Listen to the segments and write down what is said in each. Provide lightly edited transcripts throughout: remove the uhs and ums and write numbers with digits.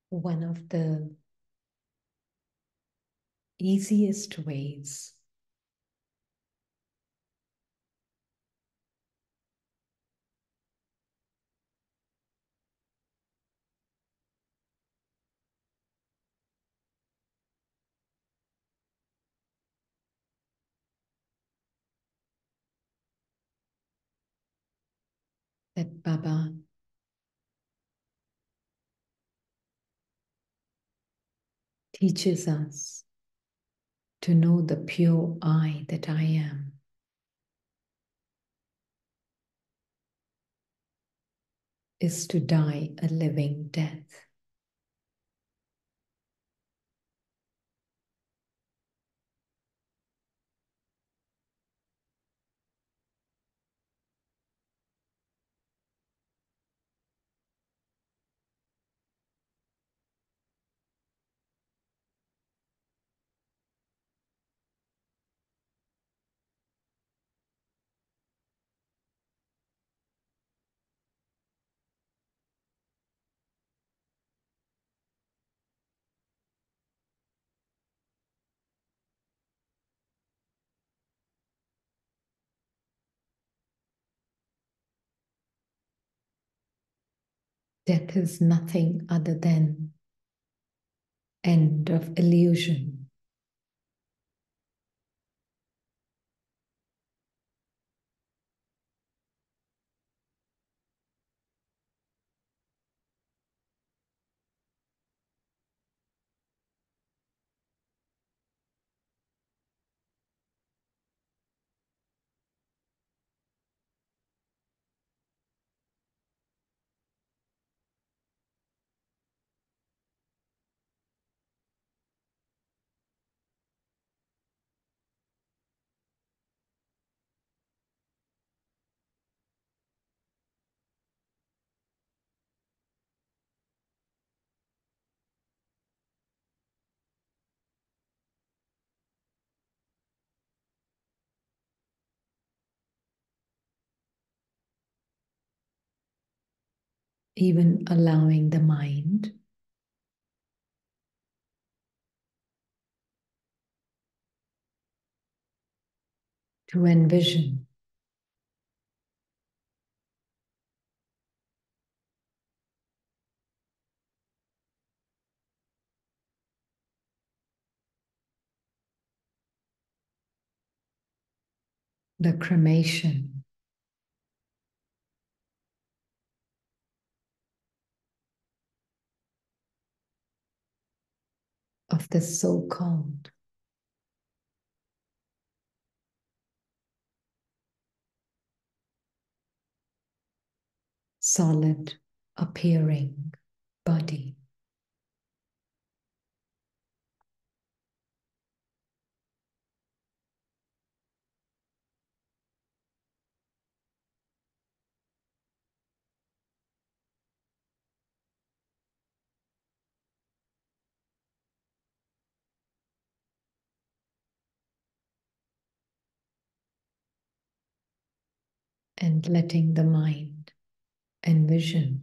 One of the easiest ways that Baba teaches us to know the pure I that I am is to die a living death. Death is nothing other than end of illusion. Even allowing the mind to envision the cremation of the so-called solid appearing body. And letting the mind envision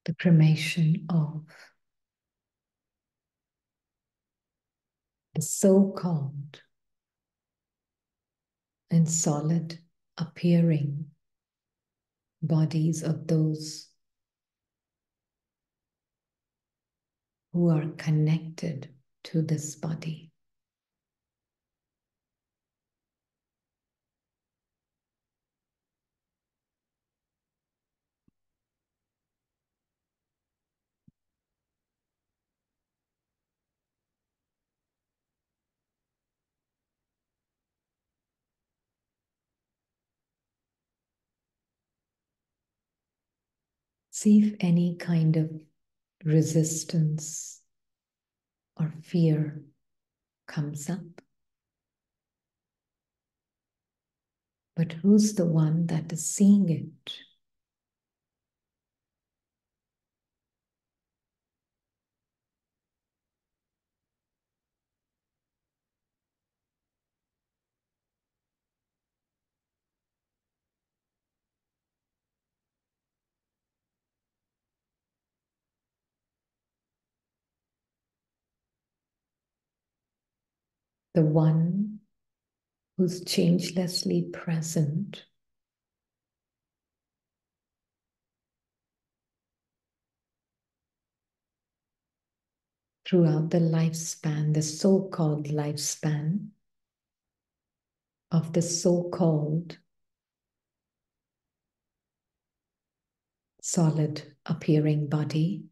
the cremation of the so-called and solid appearing bodies of those who are connected to this body. See if any kind of resistance or fear comes up. But who's the one that is seeing it? the one who's changelessly present throughout the lifespan, the so-called lifespan of the so-called solid appearing body,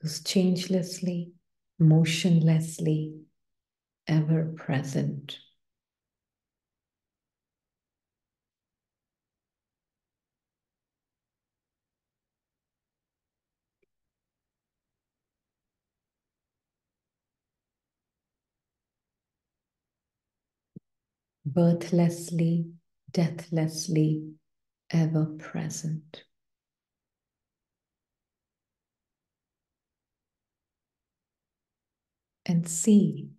who's changelessly, motionlessly, ever present. Birthlessly, deathlessly, ever present. And see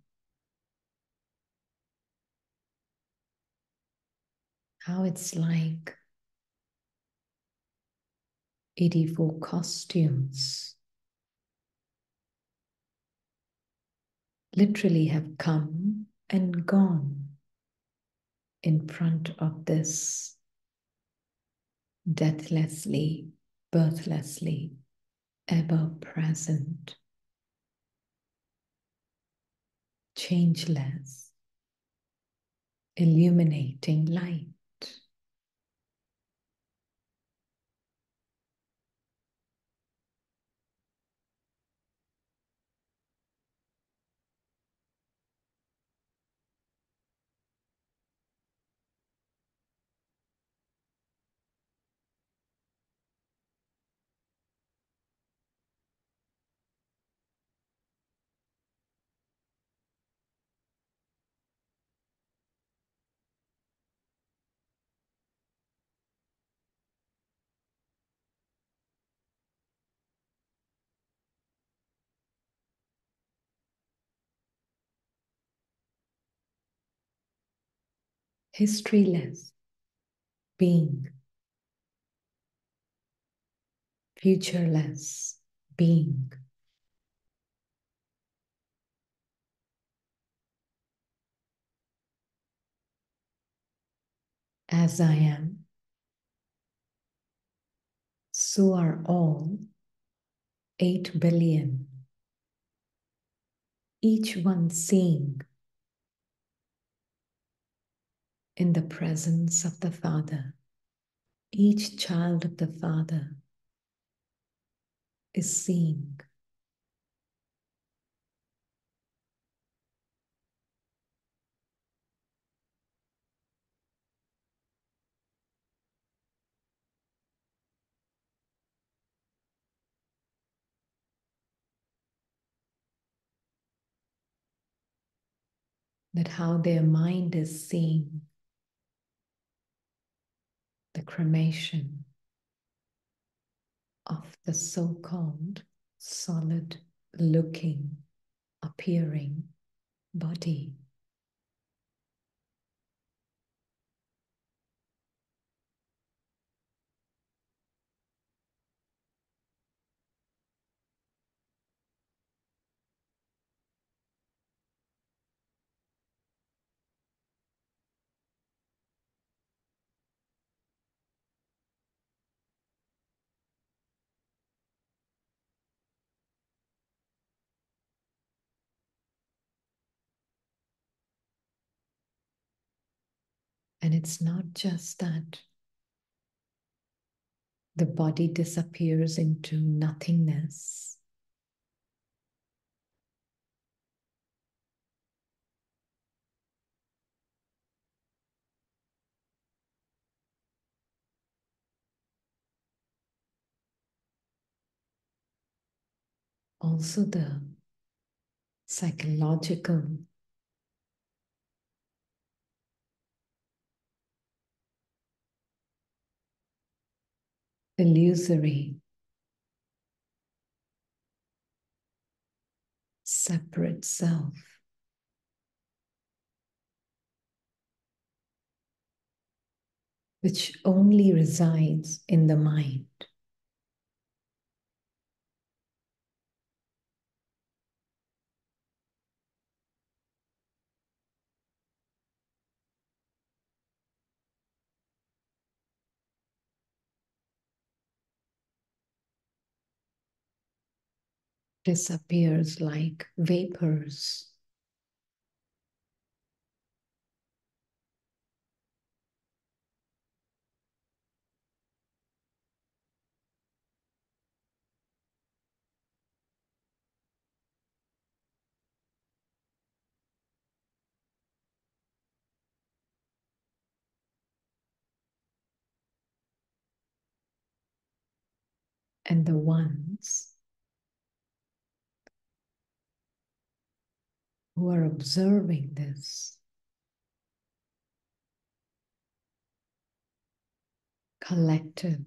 how it's like 84 costumes literally have come and gone in front of this deathlessly, birthlessly, ever present, changeless, illuminating light. Historyless being, futureless being, as I am, so are all 8 billion, each one seeing in the presence of the Father. Each child of the Father is seeing. That how their mind is seeing the cremation of the so-called solid looking, appearing body. And it's not just that the body disappears into nothingness. Also the psychological illusory separate self which only resides in the mind. disappears like vapors. And the ones who are observing this collective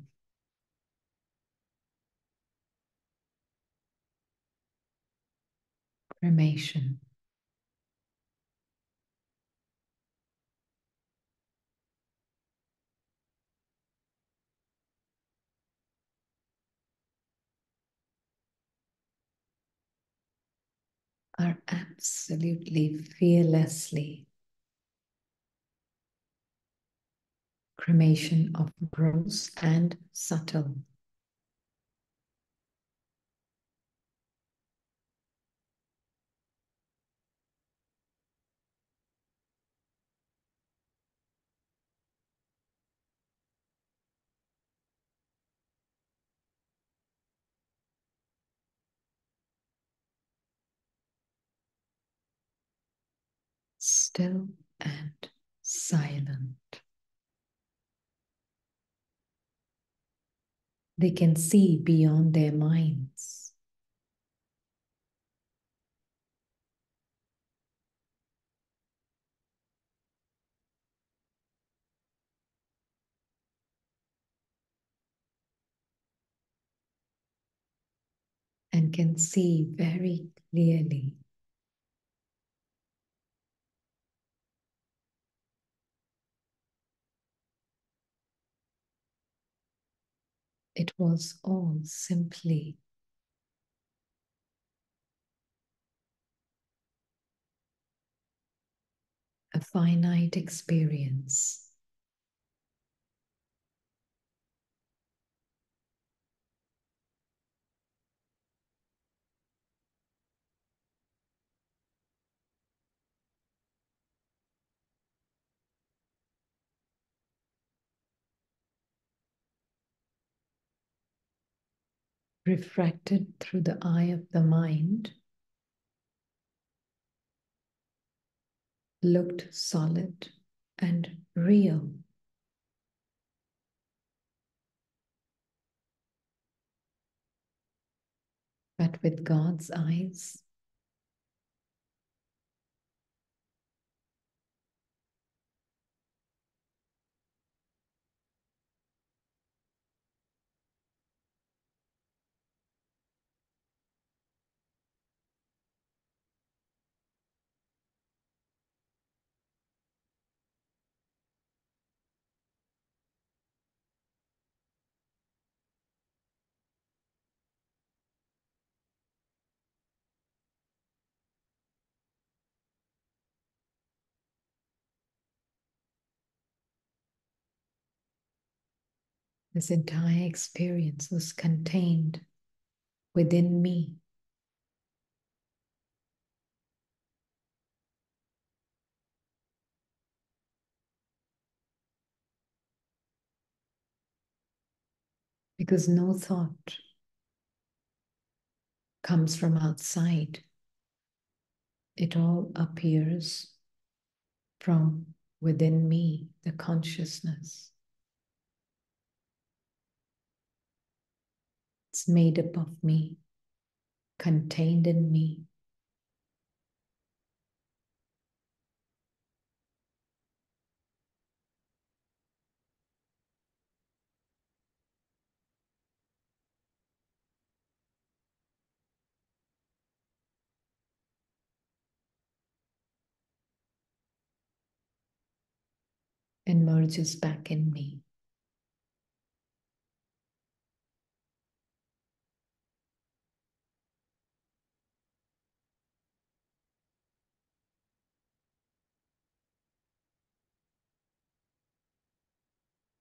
cremation are absolutely fearlessly cremation of gross and subtle. Still and silent. They can see beyond their minds. And can see very clearly it was all simply a finite experience. Refracted through the eye of the mind, looked solid and real. But with God's eyes, this entire experience was contained within me. Because no thought comes from outside. It all appears from within me, the consciousness. It's made up of me, contained in me. And merges back in me.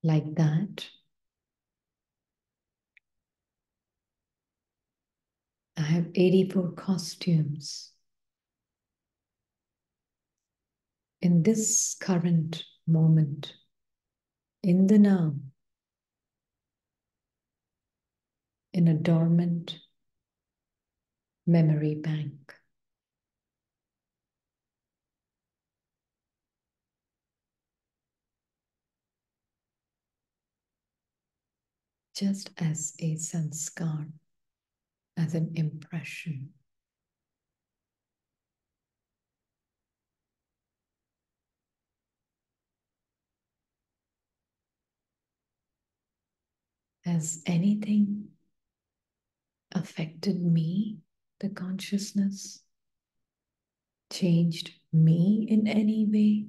Like that, have 84 costumes. In this current moment, in the now, in a dormant memory bank. Just as a sanskar, as an impression. Has anything affected me, the consciousness? Changed me in any way?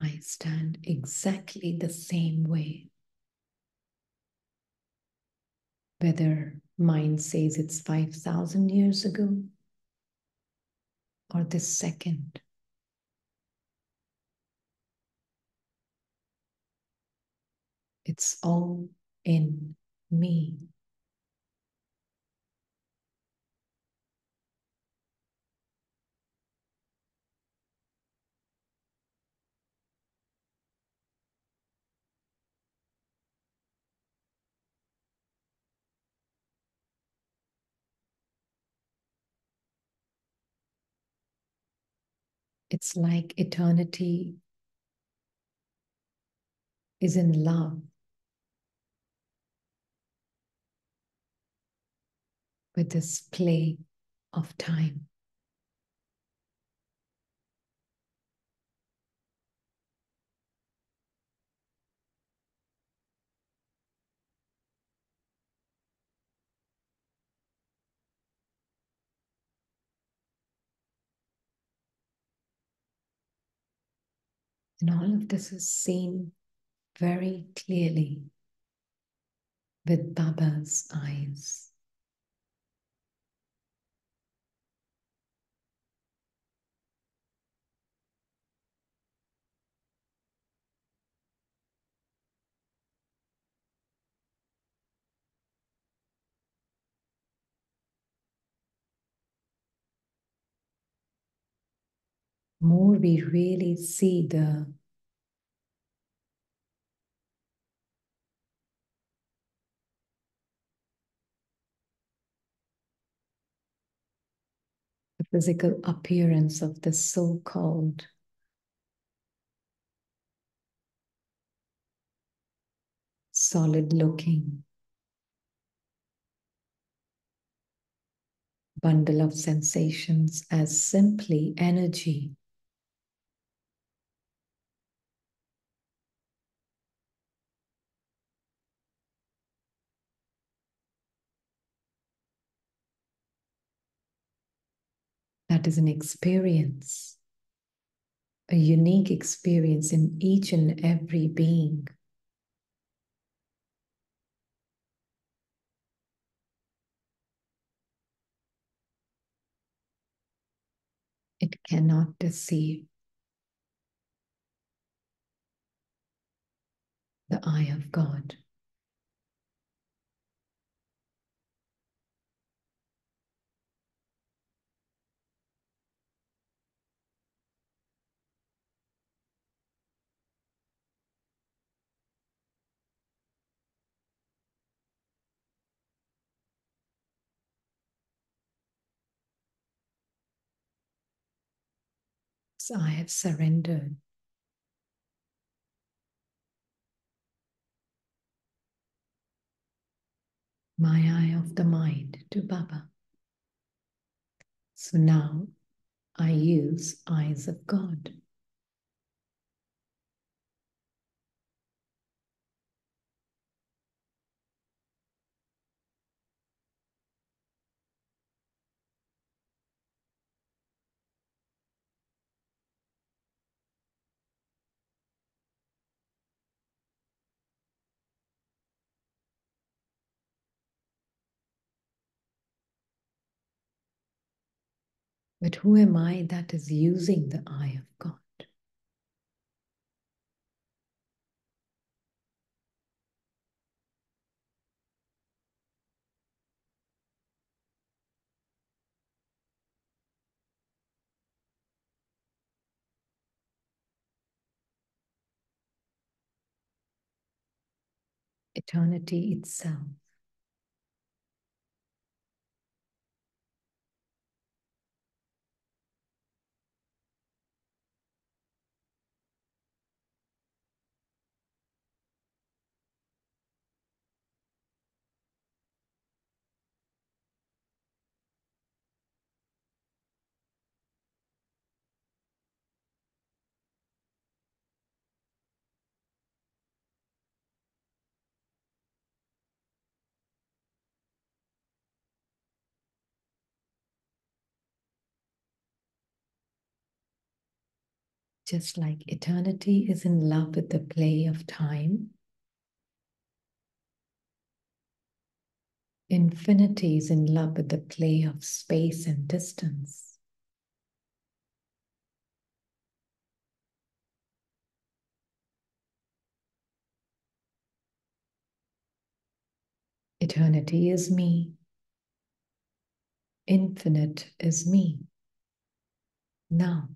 I stand exactly the same way. Whether mind says it's 5,000 years ago or this second. It's all in me. It's like eternity is in love with this play of time. And all of this is seen very clearly with Baba's eyes. More we really see the physical appearance of the so-called solid-looking bundle of sensations as simply energy. That is an experience, a unique experience in each and every being. It cannot deceive the eye of God. So I have surrendered my eye of the mind to Baba. So now I use eyes of God. But who am I that is using the eye of God? Eternity itself. Just like eternity is in love with the play of time, infinity is in love with the play of space and distance. Eternity is me. Infinite is me. Now,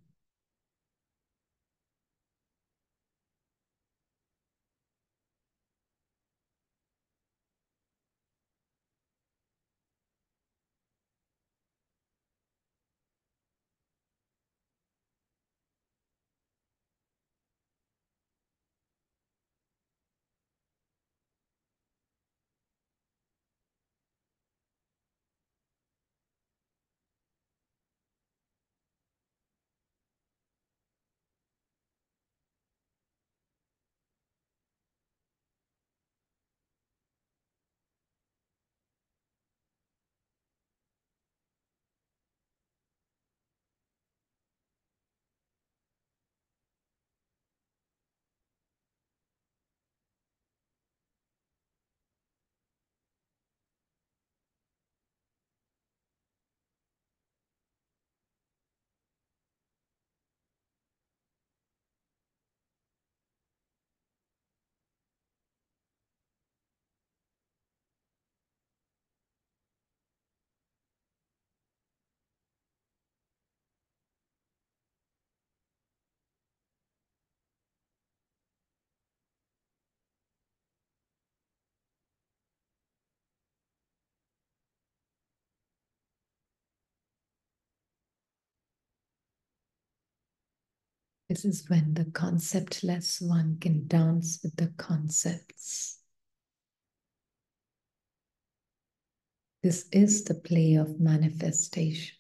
this is when the conceptless one can dance with the concepts. This is the play of manifestation.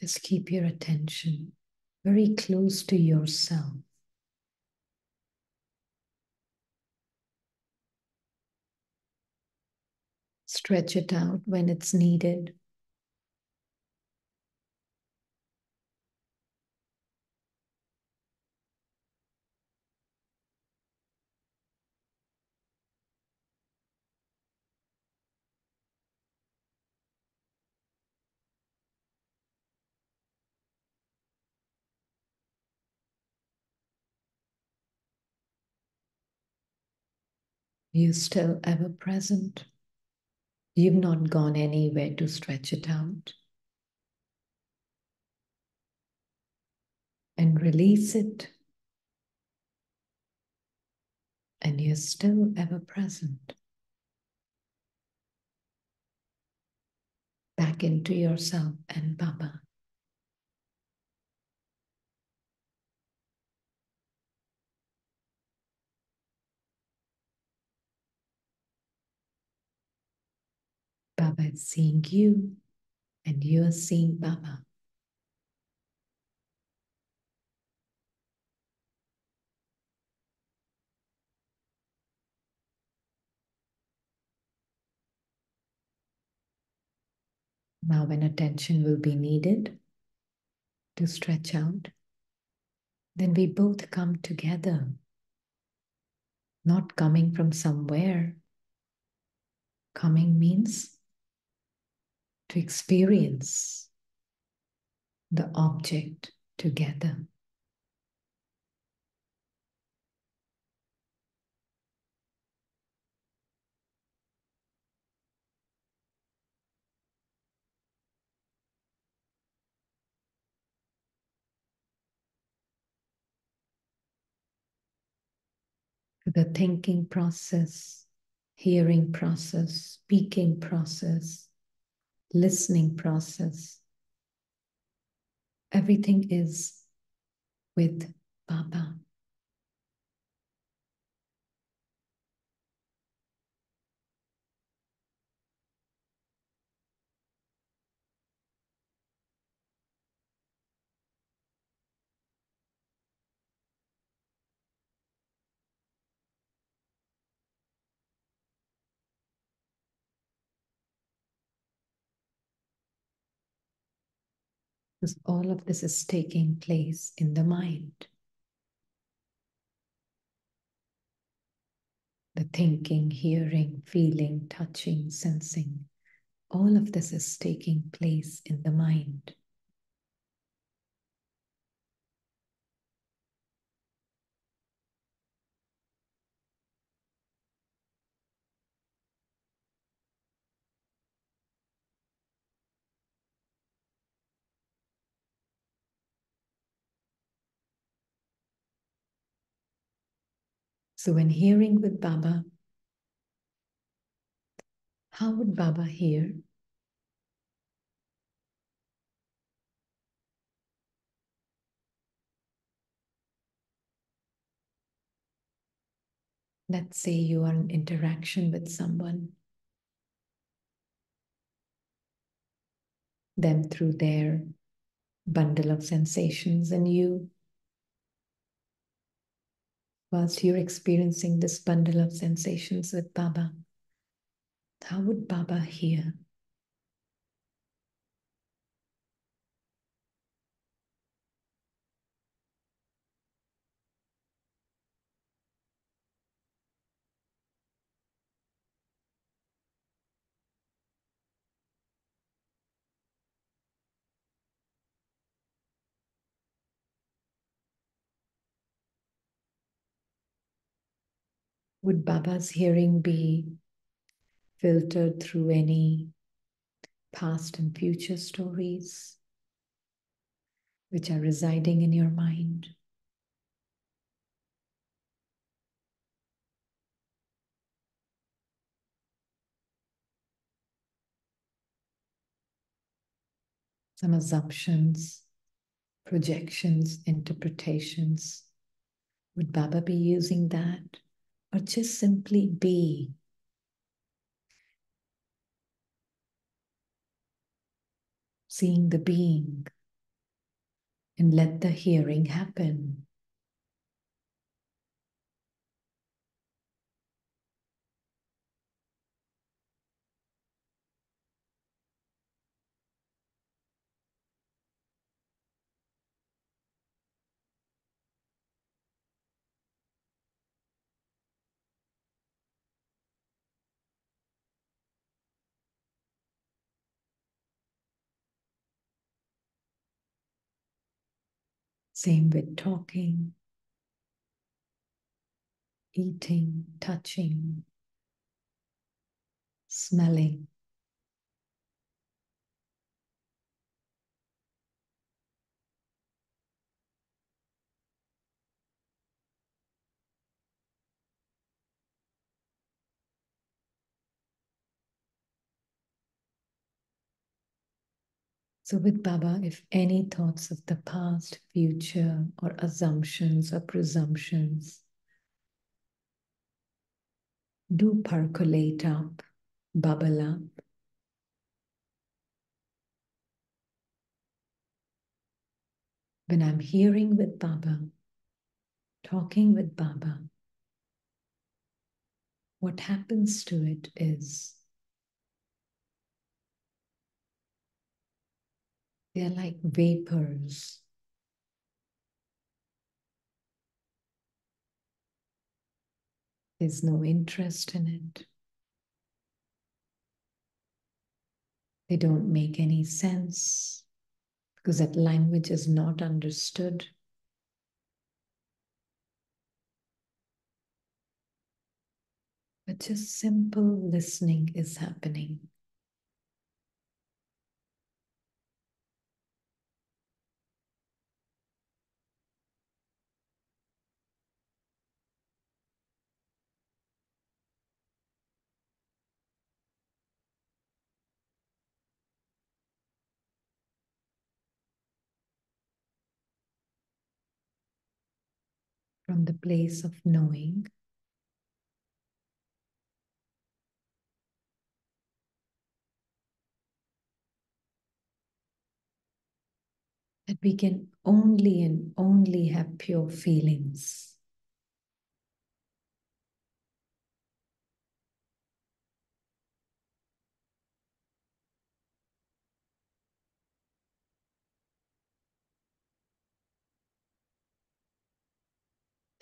Just keep your attention very close to yourself. Stretch it out when it's needed. You're still ever present. You've not gone anywhere to stretch it out. And release it. and you're still ever present. Back into yourself and Baba. Baba is seeing you, and you're seeing Baba. Now, when attention will be needed to stretch out, then we both come together, not coming from somewhere. Coming means to experience the object together. The thinking process, hearing process, speaking process, listening process, everything is with Baba. Because all of this is taking place in the mind. The thinking, hearing, feeling, touching, sensing, all of this is taking place in the mind. So when hearing with Baba, how would Baba hear? Let's say you are in interaction with someone, them through their bundle of sensations, and you, whilst you're experiencing this bundle of sensations with Baba, how would Baba hear? Would Baba's hearing be filtered through any past and future stories which are residing in your mind? Some assumptions, projections, interpretations. Would Baba be using that? Or just simply be? Seeing the being and let the hearing happen. Same with talking, eating, touching, smelling. So, with Baba, if any thoughts of the past, future, or assumptions or presumptions do percolate up, bubble up, when I'm hearing with Baba, talking with Baba, what happens to it is they're like vapors. There's no interest in it. They don't make any sense because that language is not understood. But just simple listening is happening. From the place of knowing that we can only and only have pure feelings.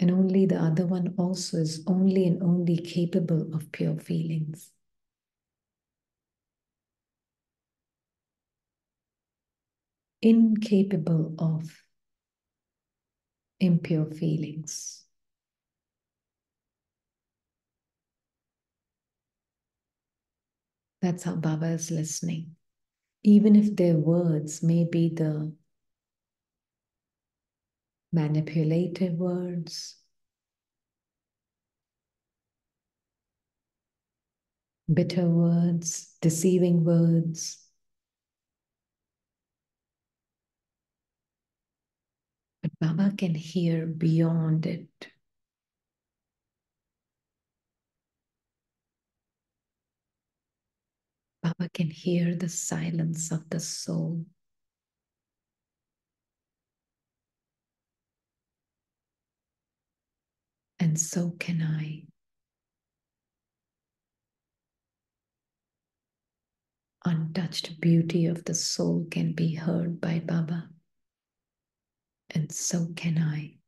And only the other one also is only and only capable of pure feelings. Incapable of impure feelings. That's how Baba is listening. Even if their words may be the manipulative words, bitter words, deceiving words, but Baba can hear beyond it. Baba can hear the silence of the soul. And so can I. Untouched beauty of the soul can be heard by Baba. And so can I.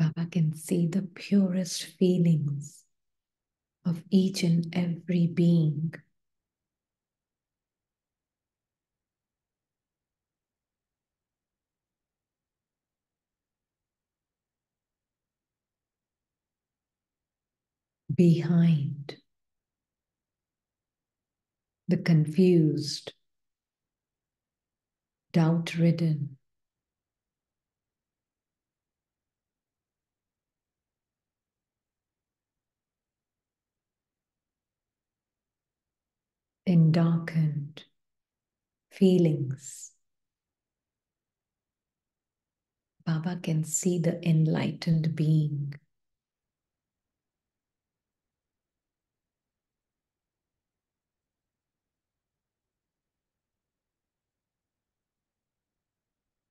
Baba can see the purest feelings of each and every being. Behind the confused, doubt-ridden, and darkened feelings, Baba can see the enlightened being.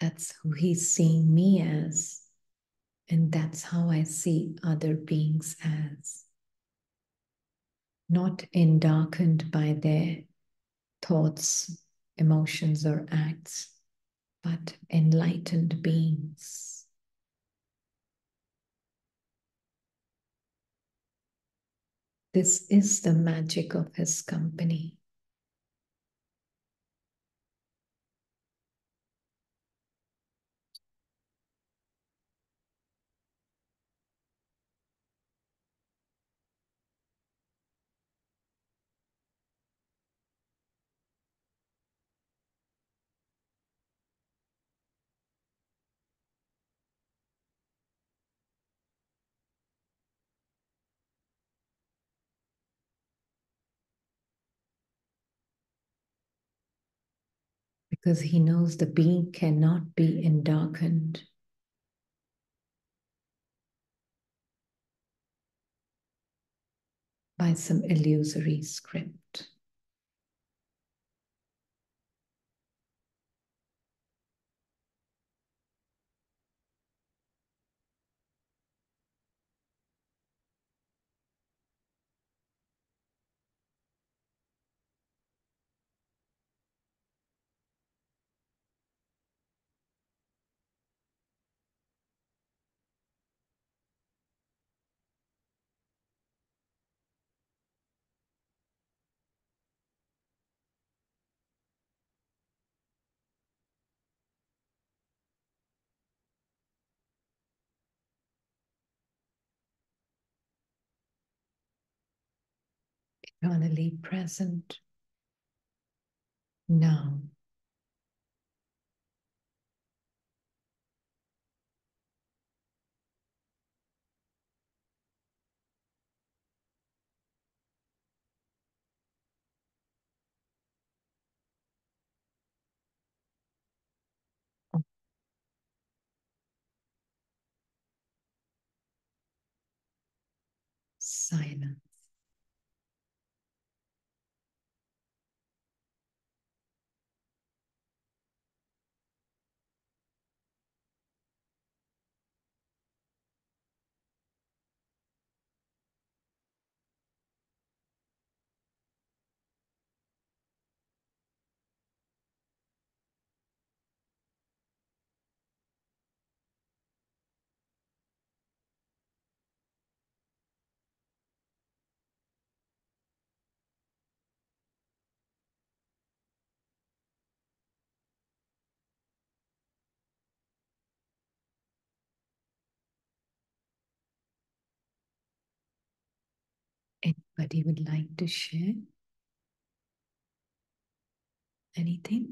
That's who he's seeing me as, and that's how I see other beings as. Not endarkened by their thoughts, emotions, or acts, but enlightened beings. This is the magic of his company. Because he knows the being cannot be endarkened by some illusory script. Eternally present now. Silence. Anybody would like to share anything?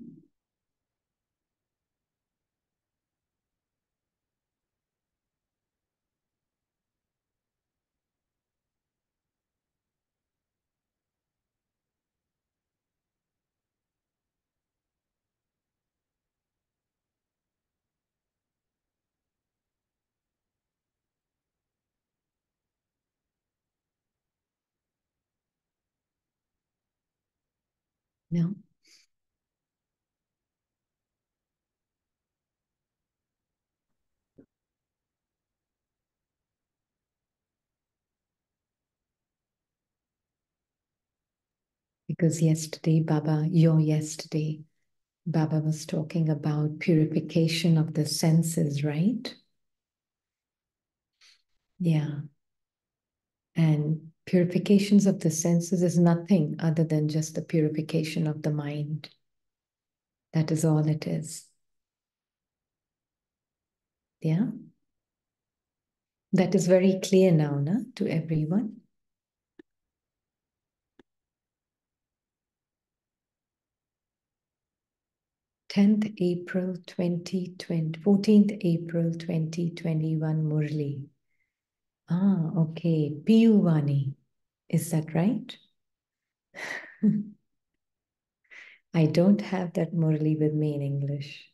No? Because yesterday, Baba was talking about purification of the senses, right? Yeah. And purifications of the senses is nothing other than just the purification of the mind. That is all it is. Yeah. That is very clear now, na, to everyone. 10th April 2020, 14th April 2021, Murli. Ah, okay. Piyuvani. Is that right? I don't have that Murli with me in English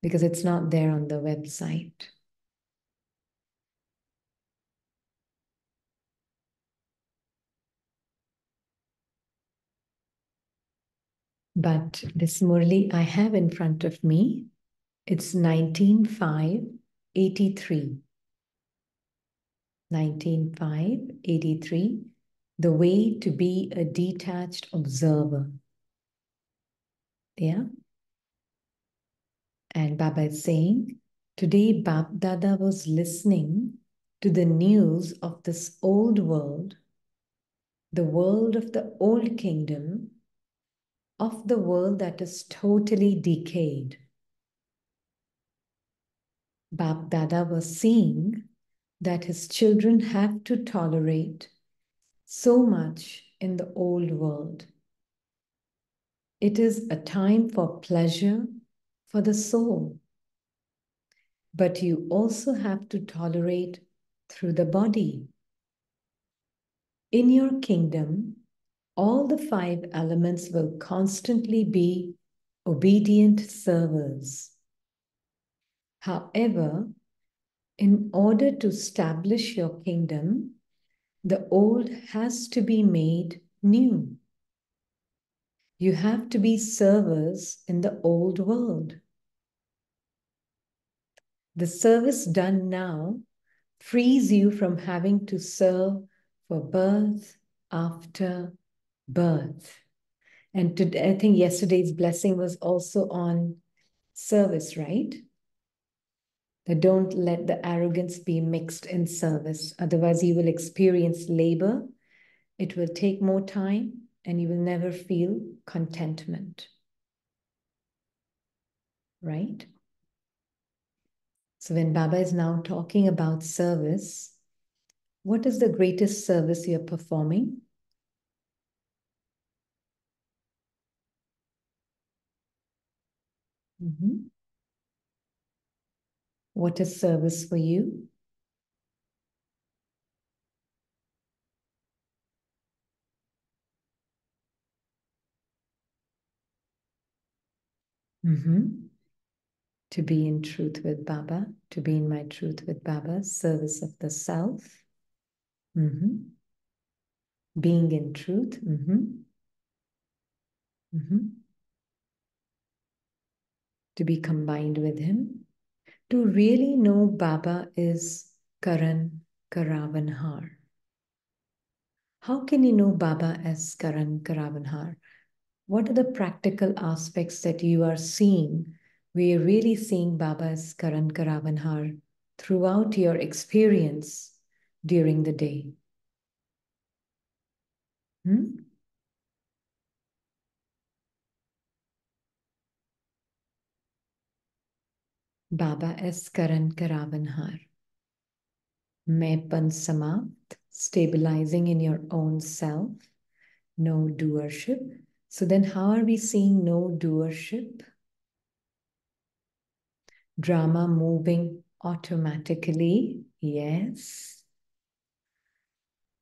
because it's not there on the website. But this Murli I have in front of me, it's 19,583. 19,583, the way to be a detached observer. Yeah. And Baba is saying, today Bab Dada was listening to the news of this old world, the world of the old kingdom, of the world that is totally decayed. Bab Dada was seeing that his children have to tolerate so much in the old world. It is a time for pleasure for the soul. But you also have to tolerate through the body. In your kingdom, all the 5 elements will constantly be obedient servers. However, in order to establish your kingdom, the old has to be made new. You have to be servers in the old world. The service done now frees you from having to serve for birth after birth. And today, I think yesterday's blessing was also on service, right? That don't let the arrogance be mixed in service. Otherwise, you will experience labor. It will take more time and you will never feel contentment. Right? So when Baba is now talking about service, what is the greatest service you're performing? Mm-hmm. What is service for you? Mm-hmm. To be in truth with Baba, to be in my truth with Baba, service of the self. Mm-hmm. Being in truth. Mm-hmm. Mm-hmm. To be combined with him. To really know Baba is Karan karavanhaar. How can you know Baba as Karan karavanhaar? What are the practical aspects that you are seeing? We are really seeing Baba as Karan karavanhaar throughout your experience during the day. Hmm? Baba as Karan karavanhaar. Maipan samapt, stabilizing in your own self, no doership. So then how are we seeing no doership? Drama moving automatically, yes.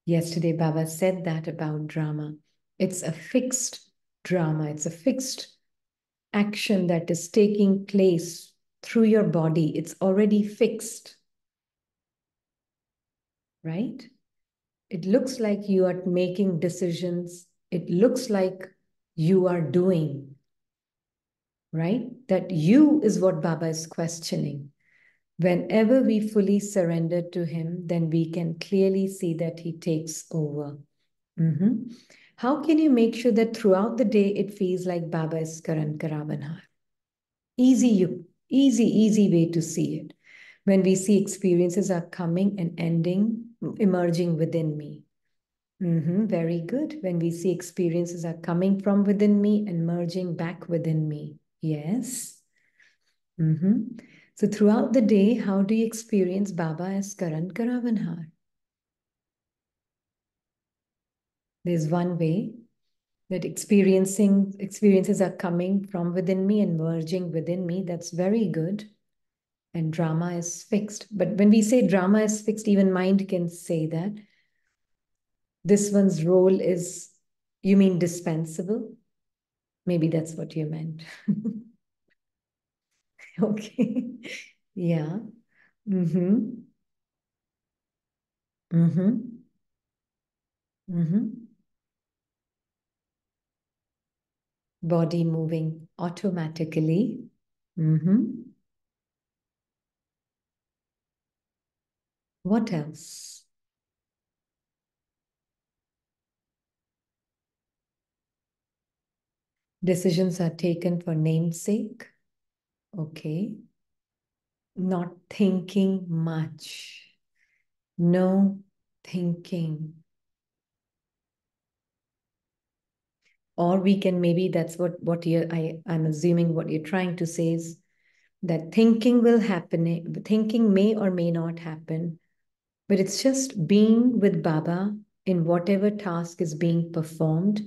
Yesterday, Baba said that about drama. It's a fixed drama. It's a fixed action that is taking place through your body. It's already fixed, right? It looks like you are making decisions. It looks like you are doing, right? That you is what Baba is questioning. Whenever we fully surrender to him, then we can clearly see that he takes over. Mm-hmm. How can you make sure that throughout the day it feels like Baba is Karan karavanhaar? Easy way to see it. When we see experiences are coming and ending, emerging within me. Very good. When we see experiences are coming from within me and merging back within me. Yes. So throughout the day, how do you experience Baba as Karan Karavanhaar? There's one way that experiences are coming from within me and merging within me. That's very good. And drama is fixed. But when we say drama is fixed, even mind can say that. This one's role is, you mean dispensable? Maybe that's what you meant. Okay. Yeah. Mm-hmm. Mm-hmm. Mm-hmm. Body moving automatically. Mm-hmm. What else? Decisions are taken for namesake. Okay. Not thinking much. No thinking. Or we can, maybe that's what I'm assuming what you're trying to say is that thinking will happen, thinking may or may not happen, but it's just being with Baba in whatever task is being performed.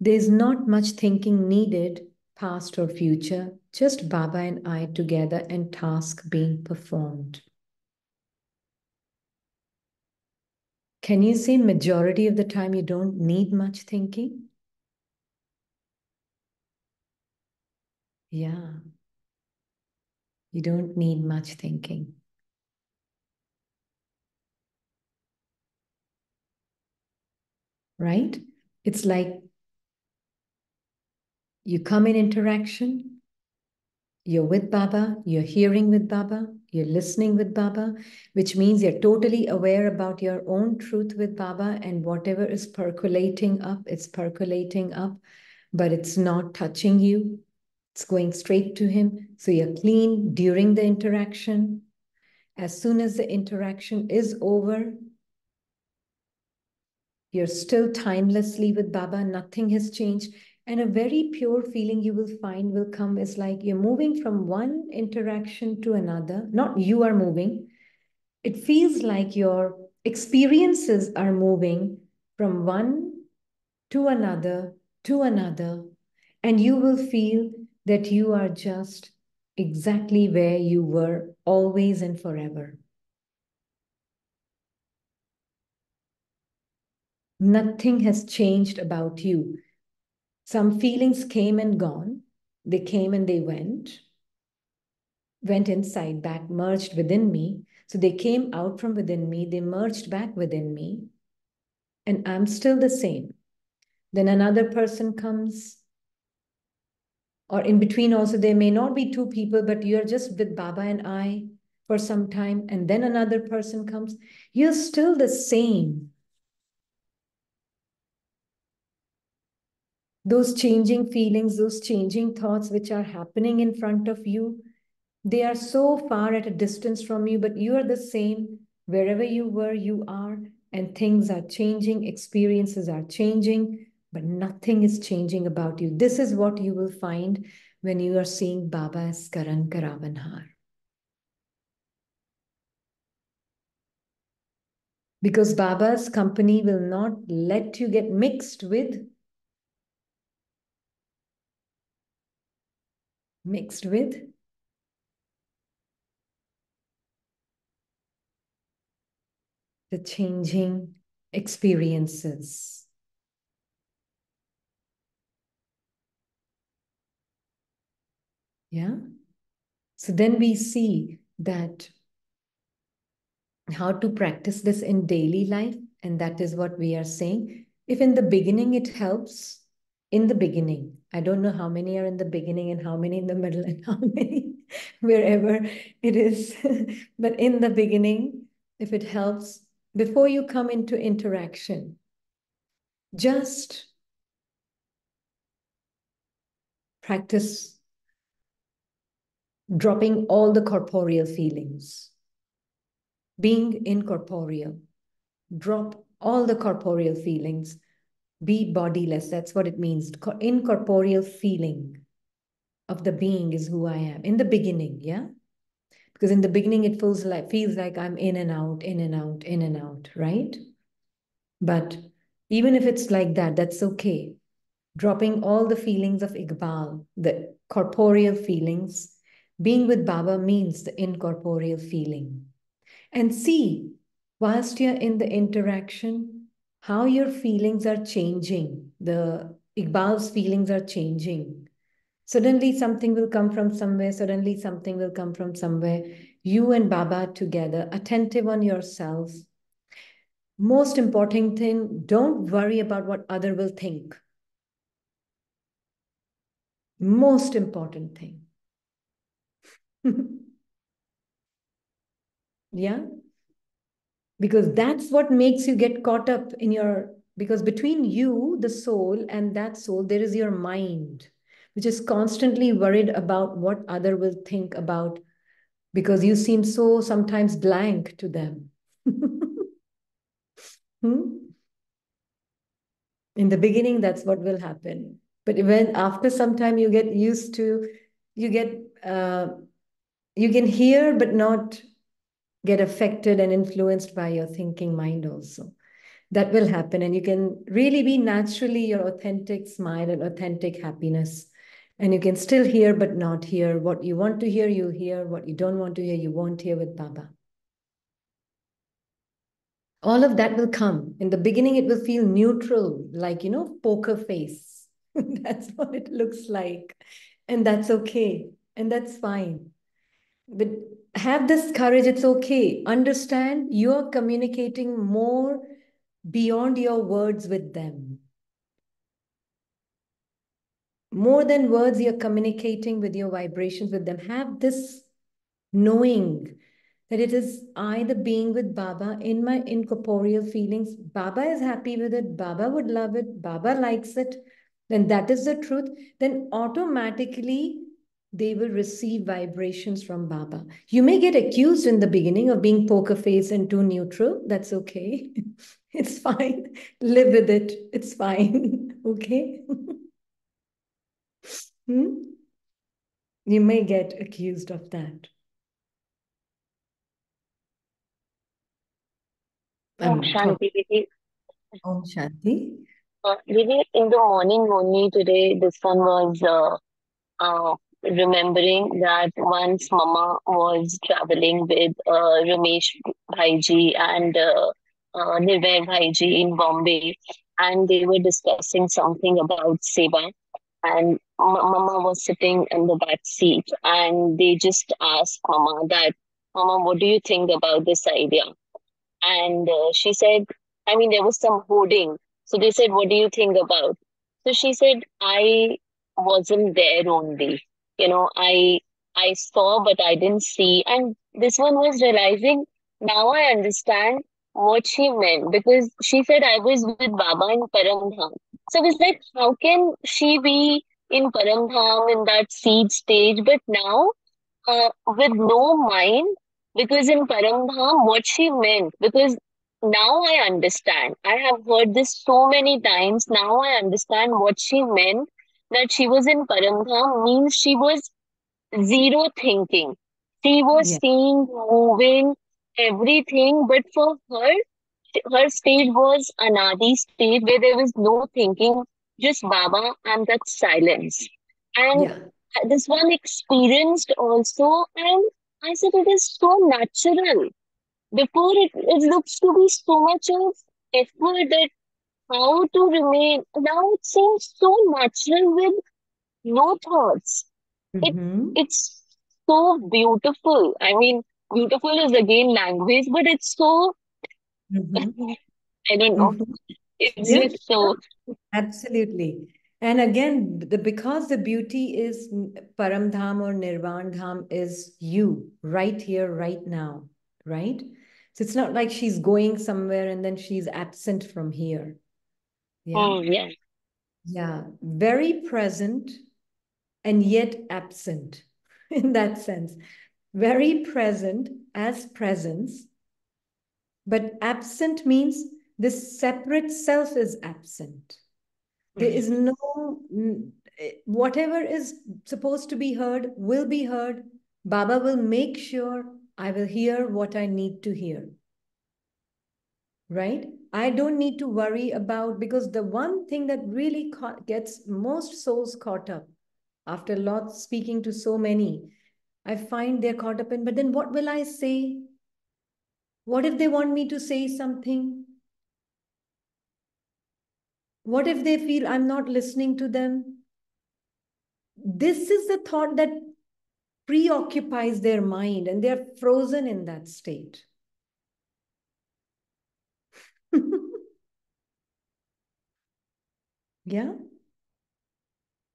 There's not much thinking needed, past or future, just Baba and I together and task being performed. Can you say majority of the time you don't need much thinking? Yeah, you don't need much thinking. Right? It's like you come in interaction, you're with Baba, you're hearing with Baba, you're listening with Baba, which means you're totally aware about your own truth with Baba, and whatever is percolating up, it's percolating up, but it's not touching you. It's going straight to him. So you're clean during the interaction. As soon as the interaction is over, you're still timelessly with Baba, nothing has changed. And a very pure feeling you will find will come is like you're moving from one interaction to another. Not you are moving. It feels like your experiences are moving from one to another to another. And you will feel that you are just exactly where you were always and forever. Nothing has changed about you. Some feelings came and gone. They came and they went inside, back, merged within me. So they came out from within me, they merged back within me, and I'm still the same. Then another person comes, or in between also, there may not be two people, but you're just with Baba and I for some time, and then another person comes. You're still the same. Those changing feelings, those changing thoughts which are happening in front of you, they are so far at a distance from you, but you are the same. Wherever you were, you are, and things are changing, experiences are changing, but nothing is changing about you. This is what you will find when you are seeing Baba as Karan Karavanhaar. Because Baba's company will not let you get mixed with the changing experiences. Yeah. So then we see that how to practice this in daily life. And that is what we are saying. If in the beginning it helps, in the beginning, I don't know how many are in the beginning and how many in the middle and how many wherever it is. But in the beginning, if it helps, before you come into interaction, just practice dropping all the corporeal feelings, being incorporeal. Drop all the corporeal feelings, be bodiless. That's what it means. Incorporeal feeling of the being is who I am in the beginning, yeah? Because in the beginning it feels like I'm in and out, in and out, in and out, right? But even if it's like that, that's okay. Dropping all the feelings of Iqbal, the corporeal feelings, being with Baba means the incorporeal feeling. And see, whilst you're in the interaction, how your feelings are changing. The Iqbal's feelings are changing. Suddenly something will come from somewhere, suddenly something will come from somewhere. You and Baba together, attentive on yourself. Most important thing, don't worry about what other will think. Most important thing. Yeah? Because that's what makes you get caught up in your, because between you, the soul, and that soul, there is your mind, which is constantly worried about what other will think about, because you seem so sometimes blank to them. Hmm? In the beginning, that's what will happen. But when after some time you get used to, you get, you can hear but not get affected and influenced by your thinking mind also. That will happen, and you can really be naturally your authentic smile and authentic happiness. And you can still hear but not hear. What you want to hear, you hear. What you don't want to hear, you won't hear with Baba. All of that will come. In the beginning, it will feel neutral, like, poker face. That's what it looks like. And that's okay. And that's fine. But have this courage. It's okay. Understand you're communicating more beyond your words with them. More than words, you're communicating with your vibrations with them. Have this knowing that it is I, the being with Baba, in my incorporeal feelings. Baba is happy with it. Baba would love it. Baba likes it. Then that is the truth. Then automatically they will receive vibrations from Baba. You may get accused in the beginning of being poker face and too neutral. That's okay. It's fine. Live with it. It's fine. Okay. Hmm? You may get accused of that. Om Shanti Didi. Om Shanti. Didi, in the morning only today, the sun was remembering that once Mama was traveling with Ramesh Bhaiji and Nirvair Bhaiji in Bombay, and they were discussing something about Seva. And Mama was sitting in the back seat, and they just asked Mama that, Mama, what do you think about this idea? And she said, I mean, there was some hoarding. So they said, what do you think about? So she said, I wasn't there only. I saw, but I didn't see. And this one was realizing, now I understand what she meant, because she said, I was with Baba in Paramdham. So I was like, how can she be in Paramdham in that seed stage? But now with no mind, because in Paramdham, what she meant, because now I understand. I have heard this so many times. Now I understand what she meant, that she was in Paramdham means she was zero thinking. She was Yeah. seeing, moving, everything. But for her, her stage was Anadi stage where there was no thinking, just Baba and that silence. And Yeah. this one experienced also, and I said it is so natural. Before it looks to be so much of effort that how to remain. Now it seems so natural with no thoughts. It Mm-hmm. it's so beautiful. I mean, beautiful is again language, but it's so Mm-hmm. I don't know. Mm-hmm. It's Yeah, just so. absolutely. And again, because the beauty is Paramdham or Nirvan Dham is you right here, right now, right? So it's not like she's going somewhere and then she's absent from here. Yeah. Yeah. Yeah. Very present and yet absent. in that sense. Very present as presence, but absent means this separate self is absent. There is no, whatever is supposed to be heard will be heard. Baba will make sure I will hear what I need to hear. Right? I don't need to worry about, because the one thing that really gets most souls caught up after lots speaking to so many, I find they're caught up in, but then what will I say? What if they want me to say something? What if they feel I'm not listening to them? This is the thought that preoccupies their mind, and they're frozen in that state. Yeah.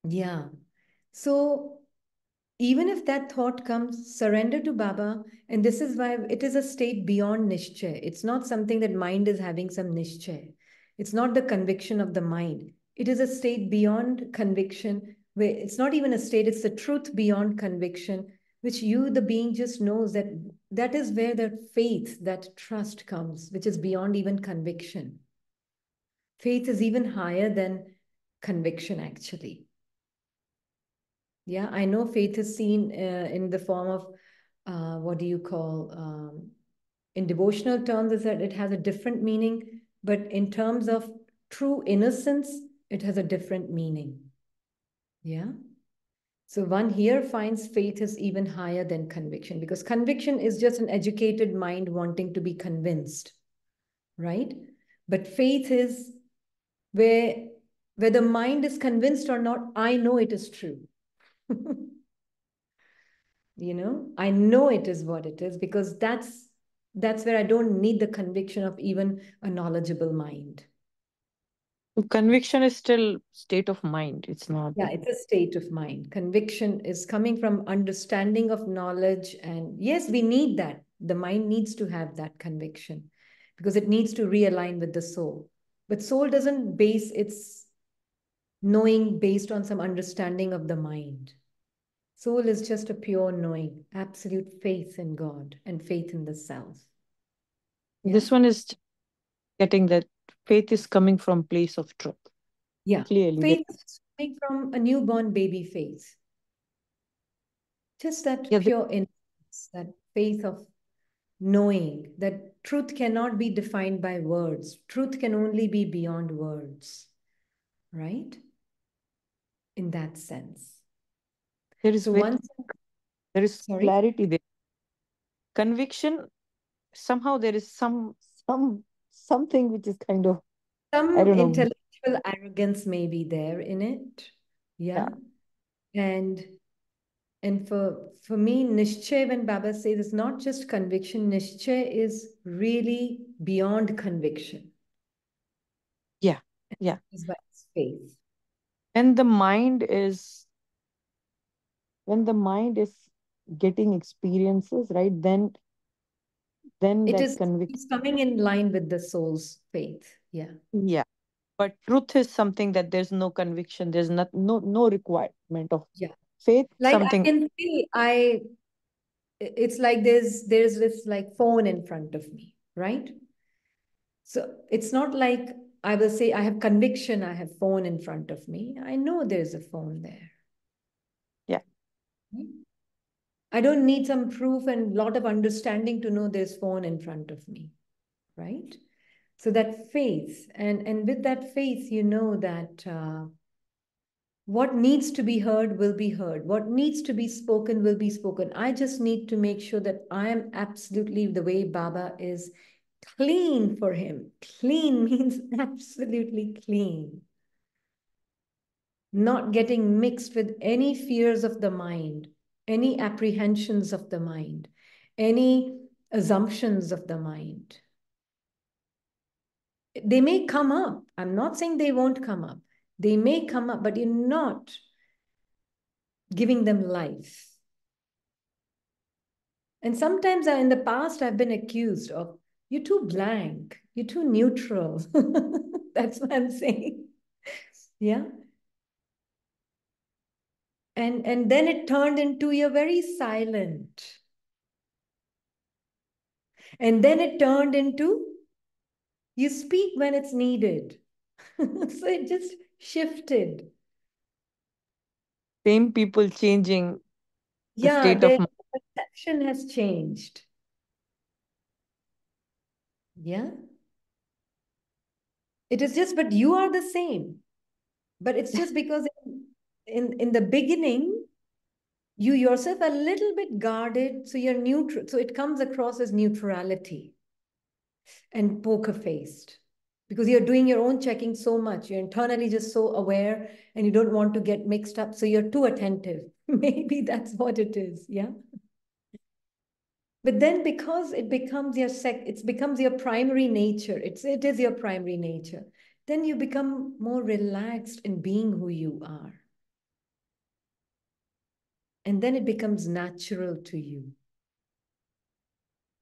Yeah. So even if that thought comes, surrender to Baba. And this is why it is a state beyond Nishchay. It's not something that mind is having some Nishchay. It's not the conviction of the mind. It is a state beyond conviction, where it's not even a state, it's the truth beyond conviction, which you, the being, just knows that that is where that faith, that trust comes, which is beyond even conviction. Faith is even higher than conviction, actually. Yeah, I know faith is seen in the form of what do you call, in devotional terms, is that it has a different meaning, but in terms of true innocence, it has a different meaning. Yeah. So one here finds faith is even higher than conviction, because conviction is just an educated mind wanting to be convinced, right? But faith is where whether mind is convinced or not, I know it is true. I know it is what it is, because that's where I don't need the conviction of even a knowledgeable mind. Conviction is still state of mind. It's not. Yeah, it's a state of mind. Conviction is coming from understanding of knowledge, and yes, we need that. The mind needs to have that conviction because it needs to realign with the soul. But soul doesn't base its knowing based on some understanding of the mind. Soul is just a pure knowing, absolute faith in God and faith in the self. Yeah. This one is getting that faith is coming from place of truth. Yeah. Clearly. Faith is coming from a newborn baby faith. Just that Yeah, pure innocence, that faith of knowing that truth cannot be defined by words. Truth can only be beyond words. Right? In that sense. there is So once, there is sorry? clarity there. Conviction, somehow there is something which is kind of, I Some don't know. intellectual arrogance may be there in it. Yeah. Yeah. And for me, Nishchay, when Baba says, it's not just conviction, Nishchay is really beyond conviction. Yeah. Yeah. Is by faith. And the mind is, when the mind is getting experiences, right, then It that is, conviction. it's coming in line with the soul's faith. Yeah. Yeah. But truth is something that there's no conviction, there's no requirement of Yeah. faith, Like I something. can see, it's like there's this like phone in front of me, right? So it's not like I will say I have conviction, I have phone in front of me. I know there's a phone there. Yeah. I don't need some proof and lot of understanding to know there's phone in front of me, right? So that faith, and with that faith, you know that what needs to be heard will be heard. What needs to be spoken will be spoken. I just need to make sure that I am absolutely the way Baba is, clean for him. Clean means absolutely clean. Not getting mixed with any fears of the mind, any apprehensions of the mind, any assumptions of the mind. They may come up. I'm not saying they won't come up. They may come up, but you're not giving them life. And sometimes in the past, I've been accused of, you're too blank, you're too neutral. That's what I'm saying. Yeah. And then it turned into you're very silent. And then it turned into you speak when it's needed. So it just shifted. Same people changing the Yeah, state of their mind. perception has changed. Yeah. It is just, but you are the same. But it's just because in the beginning, you yourself are a little bit guarded, so you're neutral. So it comes across as neutrality and poker faced because you're doing your own checking so much. You're internally just so aware and you don't want to get mixed up. So you're too attentive. Maybe that's what it is. Yeah. But then because it becomes it becomes your primary nature. It is your primary nature. Then you become more relaxed in being who you are. And then it becomes natural to you.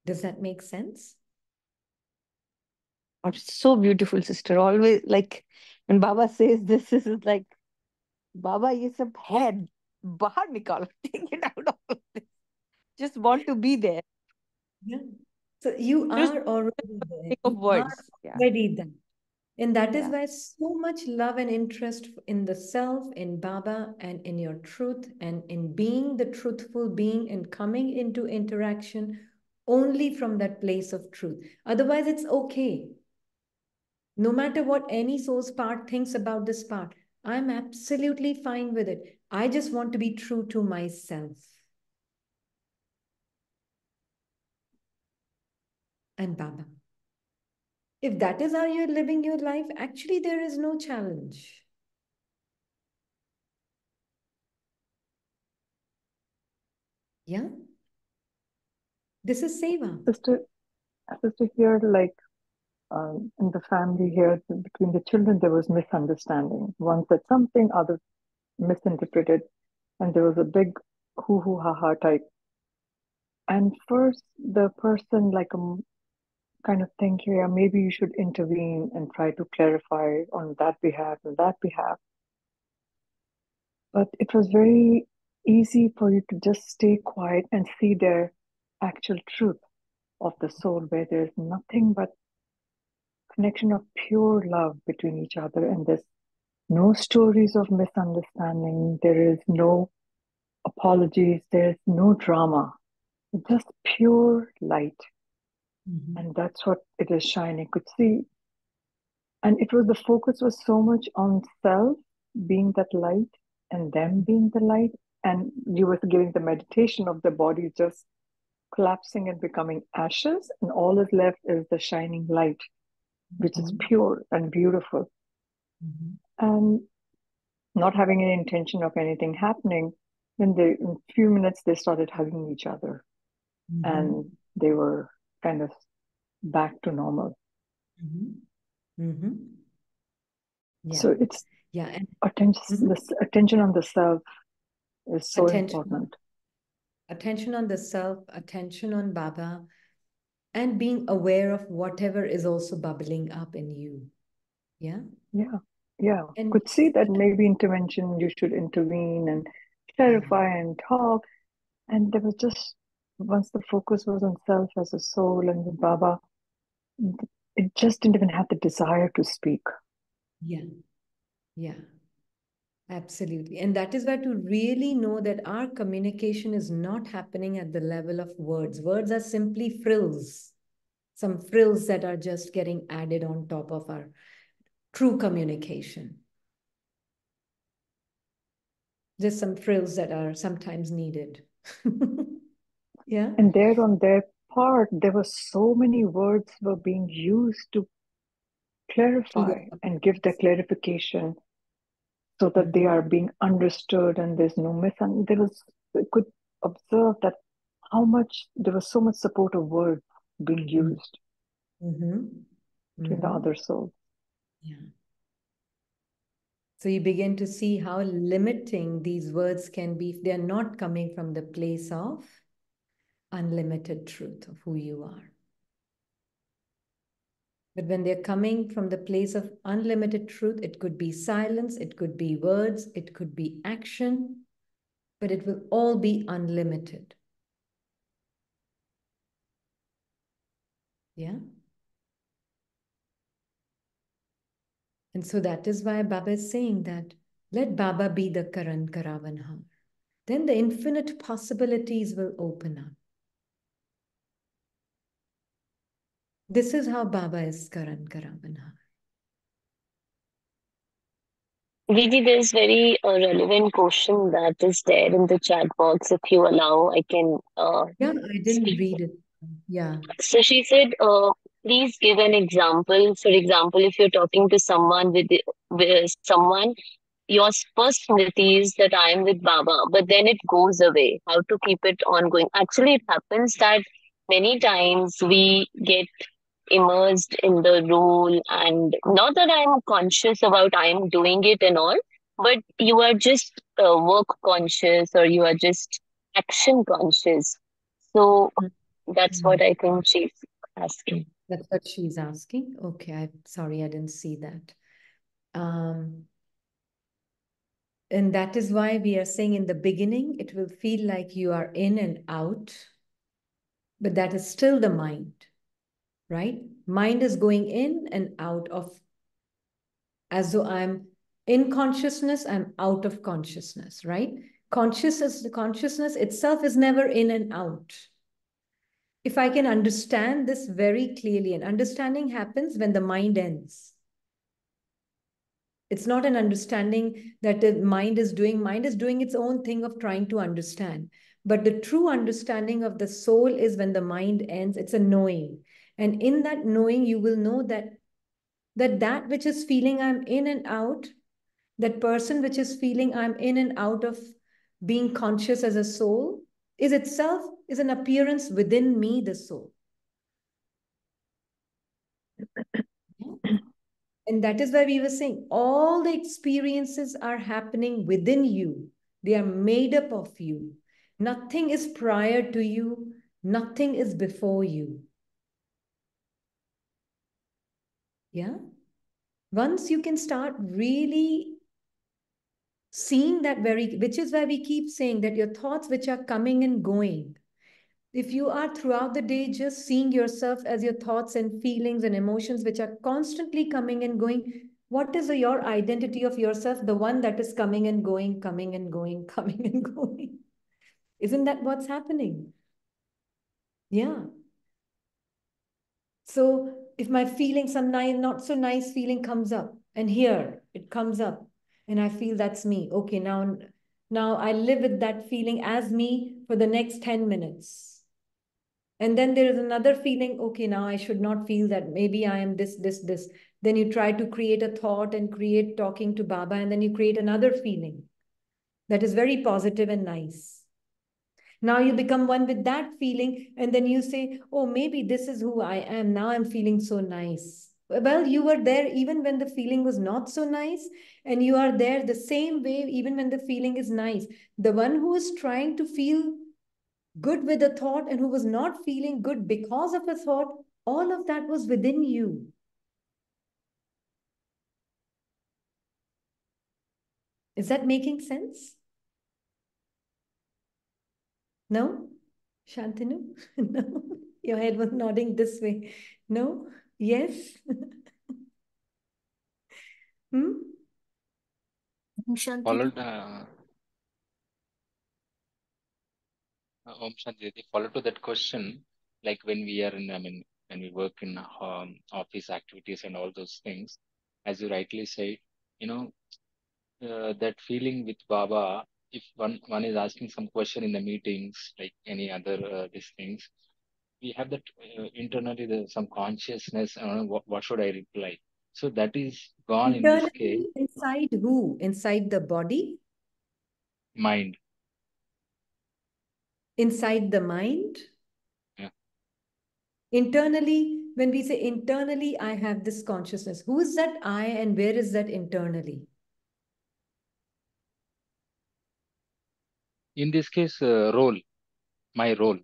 Does that make sense? Oh, it's so beautiful, sister. Always like when Baba says this is like, Baba, ये सब है बाहर निकालो, take it out of this. Just want to be there. Yeah. So you Just are already there. think of You are words. Yeah. already there. And that is Yeah. why so much love and interest in the self, in Baba, and in your truth, and in being the truthful being and coming into interaction only from that place of truth. Otherwise, it's okay. No matter what any soul's part thinks about this part, I'm absolutely fine with it. I just want to be true to myself. And Baba. If that is how you're living your life, actually, there is no challenge. Yeah? This is seva. Sister here, like in the family here, between the children, there was misunderstanding. One said something, others misinterpreted, and there was a big hoo hoo ha ha type. And first, the person, like kind of think, yeah, maybe you should intervene and try to clarify on that behalf and that behalf. But it was very easy for you to just stay quiet and see their actual truth of the soul, where there's nothing but connection of pure love between each other, and there's no stories of misunderstanding, there is no apologies, there's no drama, just pure light. And that's what it is shining. Could see, and it was the focus was so much on self being that light and them being the light, and you were giving the meditation of the body just collapsing and becoming ashes, and all is left is the shining light, which is pure and beautiful. And not having any intention of anything happening, then they, in a few minutes, they started hugging each other, and they were kind of back to normal. Yeah. So it's Yeah. And attention, this attention on the self is so important. Attention on the self, attention on Baba, and being aware of whatever is also bubbling up in you. Yeah. Yeah. And Could see that maybe intervention, you should intervene and clarify and talk. And there was just, once the focus was on self as a soul and with Baba, it just didn't even have the desire to speak. Yeah. Yeah. Absolutely. And that is why to really know that our communication is not happening at the level of words. Words are simply frills, some frills that are just getting added on top of our true communication. Just some frills that are sometimes needed. Yeah. And there on their part, there were so many words were being used to clarify and give the clarification so that they are being understood and there's no misunderstanding. There was, I could observe that how much, there was so much support of words being used between the other souls. Yeah. So you begin to see how limiting these words can be if they're not coming from the place of unlimited truth of who you are. But when they're coming from the place of unlimited truth, it could be silence, it could be words, it could be action. but it will all be unlimited. Yeah. And so that is why Baba is saying that let Baba be the Karan karavanhaar. Then the infinite possibilities will open up. This is how Baba is Karan karavanhaar. Didi, there's very relevant question that is there in the chat box. If you allow, I can Yeah, I didn't speak. read it. Yeah. So she said, please give an example. For example, if you're talking to someone with someone, your first smriti is that I am with Baba, but then it goes away. How to keep it ongoing? Actually, it happens that many times we get immersed in the role, and not that I'm conscious about I am doing it and all, but you are just work conscious or you are just action conscious. So that's what I think she's asking. That's what she's asking. Okay, I'm sorry, I didn't see that. And that is why we are saying in the beginning, it will feel like you are in and out, but that is still the mind, right? Mind is going in and out of, as though I'm in consciousness, I'm out of consciousness, right? Consciousness itself is never in and out. If I can understand this very clearly, and understanding happens when the mind ends. It's not an understanding that the mind is doing its own thing of trying to understand. But the true understanding of the soul is when the mind ends, it's a knowing. And in that knowing, you will know that which is feeling I'm in and out, that person which is feeling I'm in and out of being conscious as a soul, is itself is an appearance within me, the soul. And that is why we were saying all the experiences are happening within you. They are made up of you. Nothing is prior to you. Nothing is before you. Yeah. Once you can start really seeing that which is why we keep saying that your thoughts which are coming and going, if you are throughout the day just seeing yourself as your thoughts and feelings and emotions which are constantly coming and going, what is your identity of yourself? The one that is coming and going, coming and going, coming and going. Isn't that what's happening? Yeah. So if my feeling, some nice, not so nice feeling comes up, and here it comes up, and I feel that's me. Okay, now I live with that feeling as me for the next 10 minutes. And then there is another feeling, okay, now I should not feel that. Maybe I am this, this, this. Then you try to create a thought and create talking to Baba, and then you create another feeling that is very positive and nice. Now you become one with that feeling, and then you say, oh, maybe this is who I am. Now I'm feeling so nice. Well, you were there even when the feeling was not so nice, and you are there the same way even when the feeling is nice. The one who is trying to feel good with a thought and who was not feeling good because of a thought, all of that was within you. Is that making sense? No? Shantanu? No? Your head was nodding this way. No? Yes? Hmm? Shanti. Followed, Shanti, follow to that question, like when we are in, I mean, when we work in office activities and all those things, as you rightly said, you know, that feeling with Baba, if one is asking some question in the meetings, like any other these things, we have that internally some consciousness. What should I reply? So that is gone in this case. Internally, inside who? Inside the body? Mind. Inside the mind? Yeah. Internally, when we say internally, I have this consciousness. Who is that I and where is that internally? In this case, role, my role.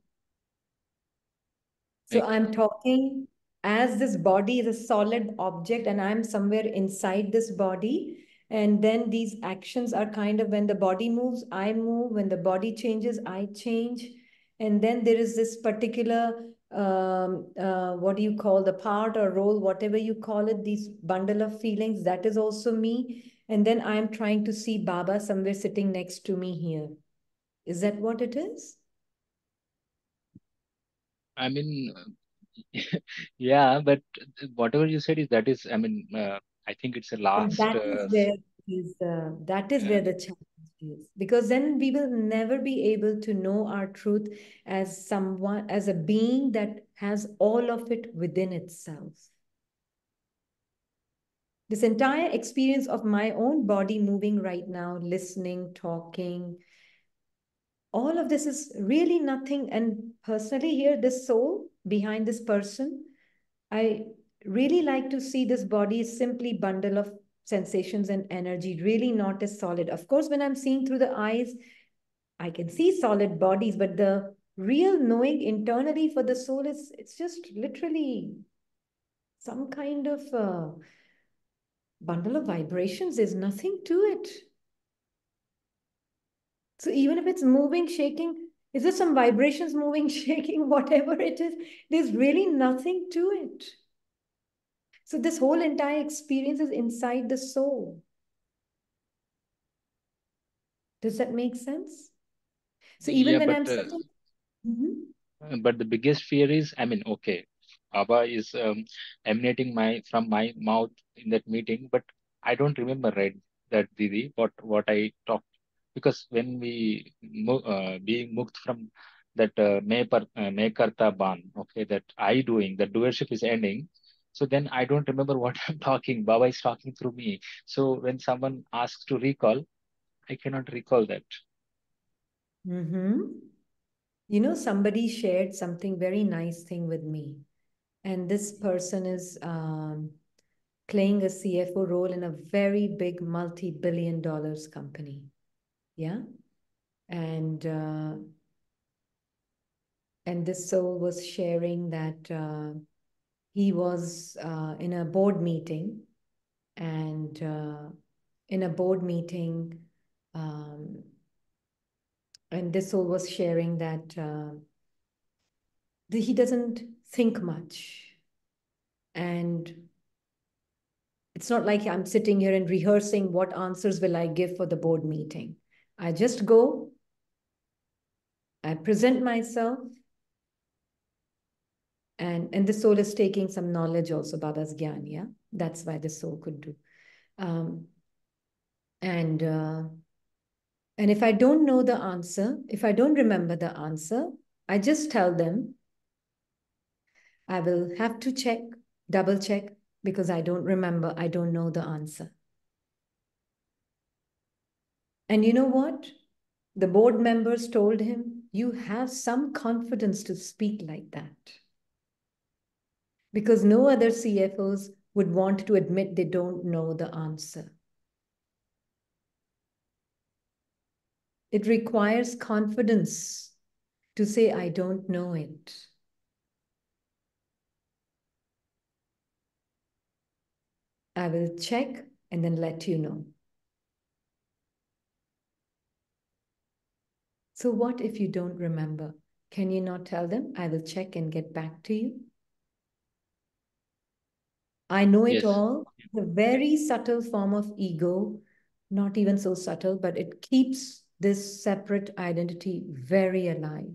So Like, I'm talking as this body is a solid object and I'm somewhere inside this body. And then these actions are kind of when the body moves, I move. When the body changes, I change. And then there is this particular, what do you call the part or role, whatever you call it, these bundle of feelings, that is also me. And then I'm trying to see Baba somewhere sitting next to me here. Is that what it is? I mean, yeah, but whatever you said I think it's a And last. that is where the challenge is. Because then we will never be able to know our truth as someone, as a being that has all of it within itself. This entire experience of my own body moving right now, listening, talking, all of this is really nothing. And personally, here, this soul behind this person, I really like to see this body is simply bundle of sensations and energy, really not as solid. Of course, when I'm seeing through the eyes, I can see solid bodies, but the real knowing internally for the soul is, it's just literally some kind of bundle of vibrations. There's nothing to it. So even if it's moving, shaking, is there some vibrations moving, shaking, whatever it is, there's really nothing to it. So this whole entire experience is inside the soul. Does that make sense? So even Yeah, when I'm sitting, but the biggest fear is, okay, Baba is emanating from my mouth in that meeting, but I don't remember, right, that Didi, what I talked, because when we being moved from that me karta ban, okay, that I doing, the doership is ending. So then I don't remember what I'm talking. Baba is talking through me. So when someone asks to recall, I cannot recall that. you know, somebody shared something very nice thing with me. And this person is playing a CFO role in a very big multi-billion dollars company. Yeah. And this soul was sharing that he was in a board meeting, and in a board meeting, um, and this soul was sharing that he doesn't think much. And it's not like I'm sitting here and rehearsing what answers will I give for the board meeting. I just go, I present myself, and the soul is taking some knowledge also, Baba's Gyan, yeah? That's why the soul could do. Um, and if I don't know the answer, if I don't remember the answer, I just tell them I will have to check, double check, because I don't remember, I don't know the answer. And you know what? The board members told him, you have some confidence to speak like that. Because no other CFOs would want to admit they don't know the answer. It requires confidence to say, I don't know it. I will check and then let you know. So what if you don't remember? Can you not tell them, I will check and get back to you? I know it Yes. all. It's a very subtle form of ego, not even so subtle, but it keeps this separate identity very alive.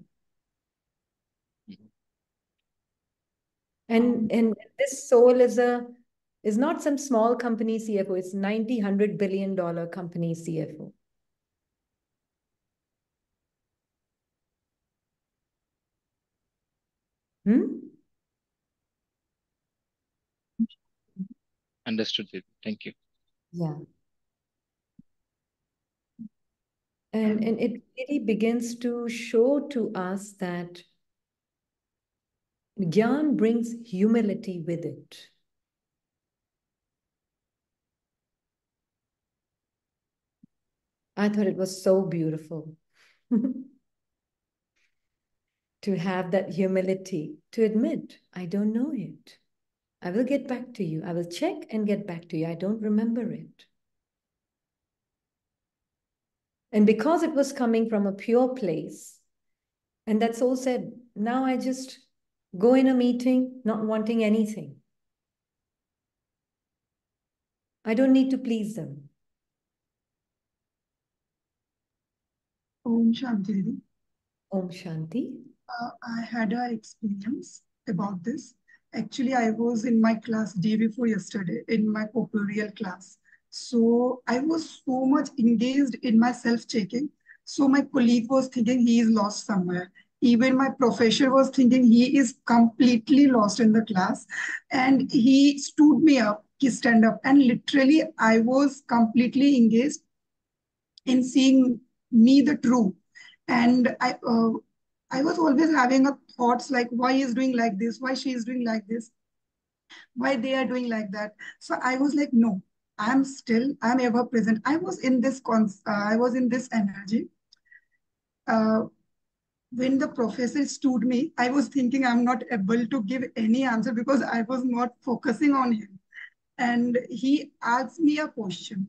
Mhm. And this soul is not some small company CFO, it's $90-100 billion company CFO. Understood. Didi. Thank you. Yeah. And it really begins to show to us that Gyan brings humility with it. I thought it was so beautiful to have that humility, to admit, I don't know it. I will get back to you. I will check and get back to you. I don't remember it. And because it was coming from a pure place, and that soul said, now I just go in a meeting not wanting anything. I don't need to please them. Om Shanti Devi. Om Shanti. I had an experience about this. Actually, I was in my class day before yesterday in my corporeal class. So I was so much engaged in my self-checking. So my colleague was thinking he is lost somewhere. Even my professor was thinking he is completely lost in the class. And he stood me up, he stand up. And literally, I was completely engaged in seeing me the true. And I was always having a thoughts like why he's doing like this, why she is doing like this, why they are doing like that. So I was like, no, I'm ever present. I was in this I was in this energy. Uh, when the professor stood me, I was thinking I'm not able to give any answer because I was not focusing on him. And he asked me a question.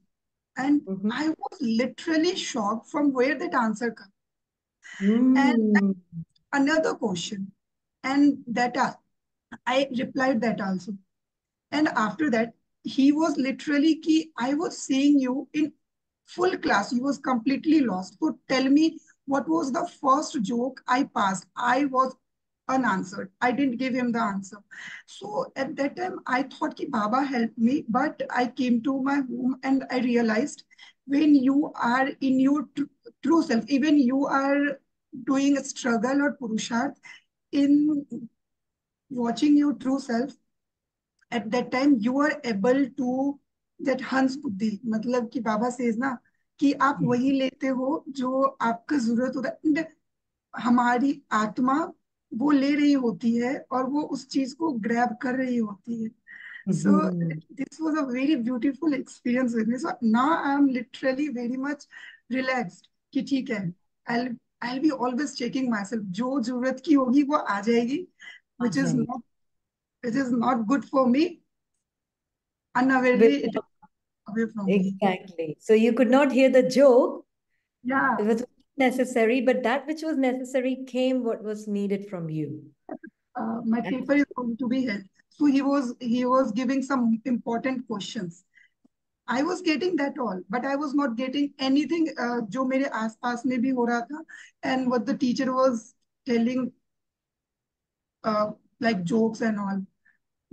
And I was literally shocked from where that answer comes. And another question. And that I replied that also. And after that, he was literally key. I was seeing you in full class. You was completely lost. So tell me what was the first joke I passed? I was unanswered. I didn't give him the answer. So at that time, I thought ki Baba helped me, but I came to my home and I realized when you are in your true self, even you are doing a struggle or purusharth in watching your true self, at that time you are able to that हंस बुद्धि मतलब कि बाबा says ना कि आप वही लेते हो जो आपका जरूरत होता है and हमारी आत्मा वो ले रही होती है और वो उस चीज को ग्रैब कर रही होती है. So this was a very beautiful experience with me. So now I am literally very much relaxed कि ठीक है, I'll be always checking myself. जो जरूरत की होगी वो आ जाएगी, which is not good for me. Unawarely, it is away from me. Exactly. So you could not hear the joke. Yeah. It was necessary, but that which was necessary came what was needed from you. My paper is going to be held. So he was giving some important questions. I was getting that all, but I was not getting anything जो मेरे आसपास में भी हो रहा था, and what the teacher was telling like jokes and all.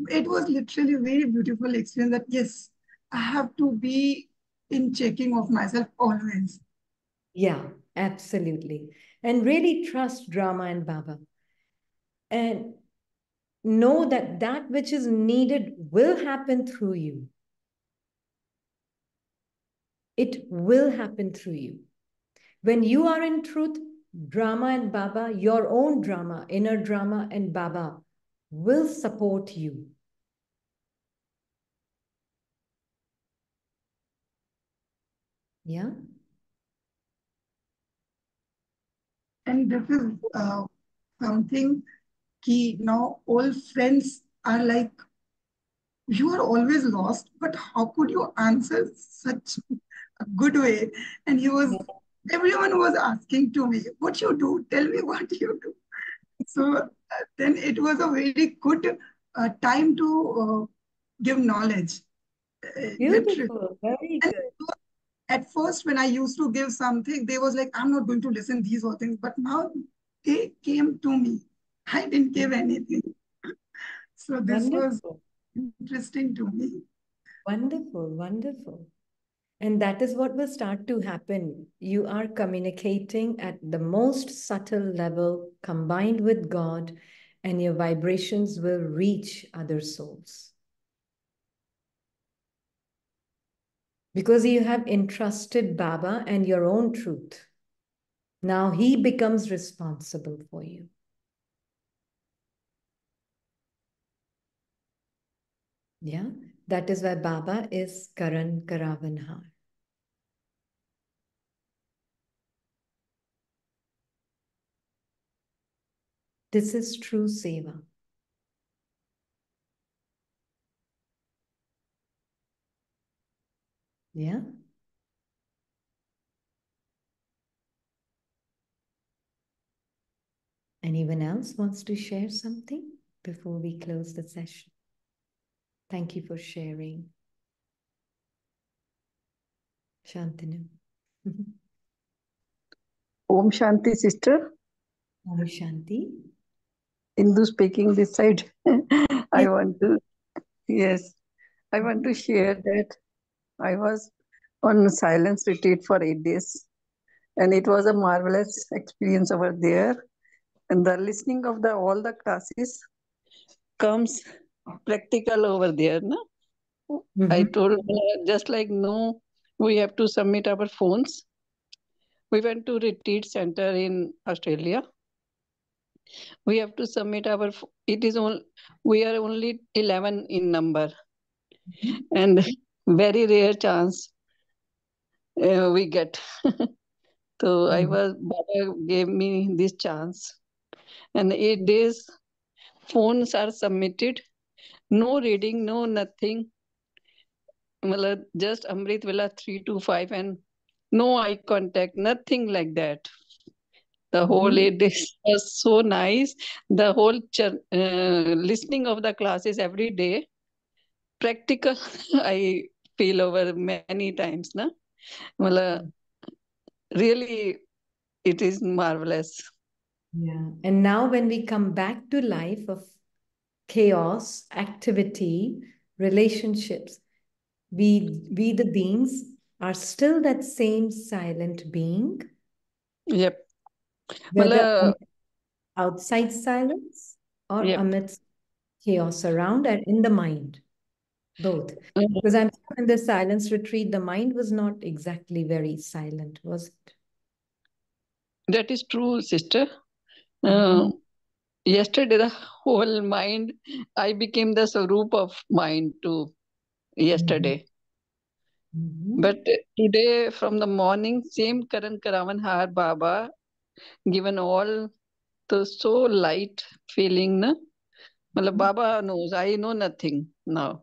It was literally a very beautiful experience that yes, I have to be in checking of myself always. Yeah, absolutely. And really trust drama and Baba. And know that that which is needed will happen through you. It will happen through you. When you are in truth, drama and Baba, your own drama, inner drama and Baba will support you. Yeah. And this is something key. Now all friends are like, you are always lost, but how could you answer such a good way? And everyone was asking to me, what you do? Tell me what you do. So then it was a very good time to give knowledge. Literally. Beautiful. Very And good. at first, when I used to give something, they was like, I'm not going to listen these all things. But now they came to me. I didn't give anything. So this was Wonderful. interesting to me. Wonderful. Wonderful. And that is what will start to happen. You are communicating at the most subtle level combined with God, and your vibrations will reach other souls. Because you have entrusted Baba and your own truth. Now he becomes responsible for you. Yeah, that is why Baba is Karan karavanhaar. This is true seva. Yeah. Anyone else wants to share something before we close the session? Thank you for sharing. Shantanu. Om Shanti, sister. Om Shanti. Hindu speaking this side. I Yes. want to, yes, I want to share that I was on silence retreat for 8 days, and it was a marvelous experience over there. And the listening of the all the classes comes practical over there. No? I told just like no, we have to submit our phones. We went to retreat center in Australia. We have to submit our. It is only we are only 11 in number, and very rare chance we get. So I was Baba gave me this chance, and 8 days phones are submitted. No reading, no nothing. Matlab, just Amrit Vela 3 to 5 and no eye contact, nothing like that. The whole 8 days was so nice. The whole listening of the classes every day, practical, I feel over many times. Na? Matlab, really, it is marvelous. Yeah. And now when we come back to life of chaos, activity, relationships, we the beings are still that same silent being, Yep. whether Matlab, outside silence or yep. amidst chaos around and in the mind, both. Because I'm sure in the silence retreat, the mind was not exactly very silent, was it? That is true, sister. Yesterday, the whole mind, I became the Sarup of mind too, yesterday. But today, from the morning, same Karan karavanhaar Baba, given all the so light feeling, na? Matlab, Baba knows, I know nothing now.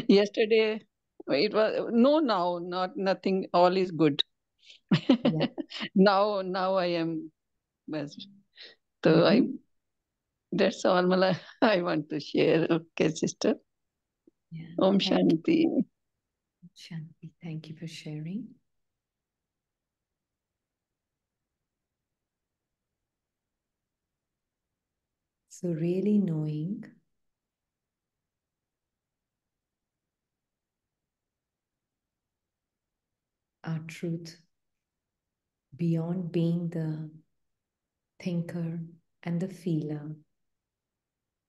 Yesterday, it was, no, now, not nothing, all is good. Yeah. Now I am best. So that's all I want to share. Okay, sister. Yeah. Om Thank Shanti. you. Shanti, thank you for sharing. So really knowing our truth beyond being the thinker and the feeler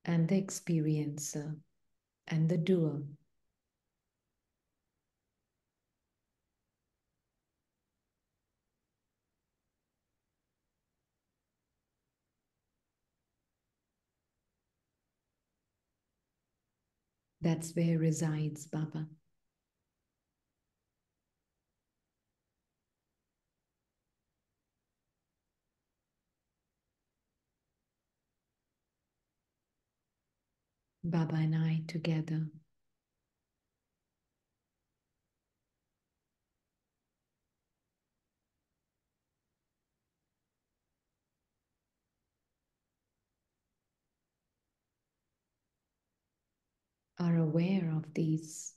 and the experiencer and the doer. That's where resides Baba. Baba and I together. Are aware of these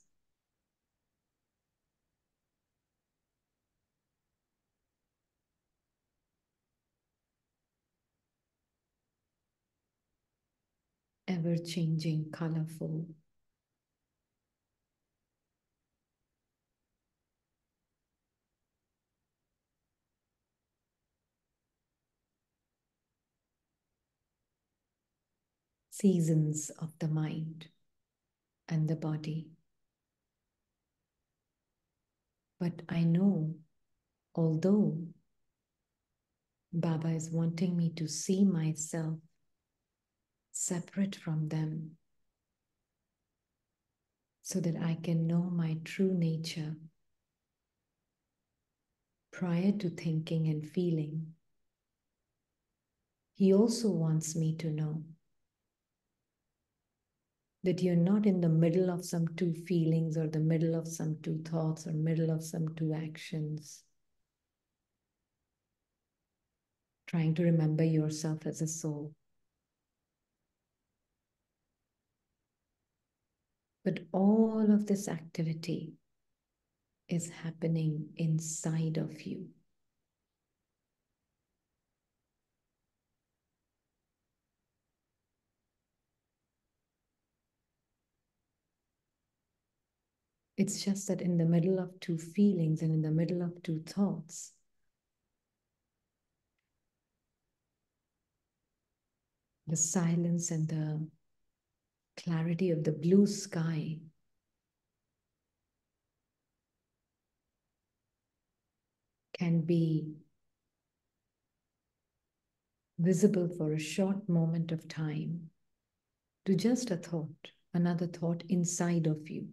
ever-changing, colorful seasons of the mind and the body. But I know, although Baba is wanting me to see myself separate from them so that I can know my true nature prior to thinking and feeling, he also wants me to know that you're not in the middle of some two feelings or the middle of some two thoughts or middle of some two actions, trying to remember yourself as a soul. But all of this activity is happening inside of you. It's just that in the middle of two feelings and in the middle of two thoughts, the silence and the clarity of the blue sky can be visible for a short moment of time to just a thought, another thought inside of you.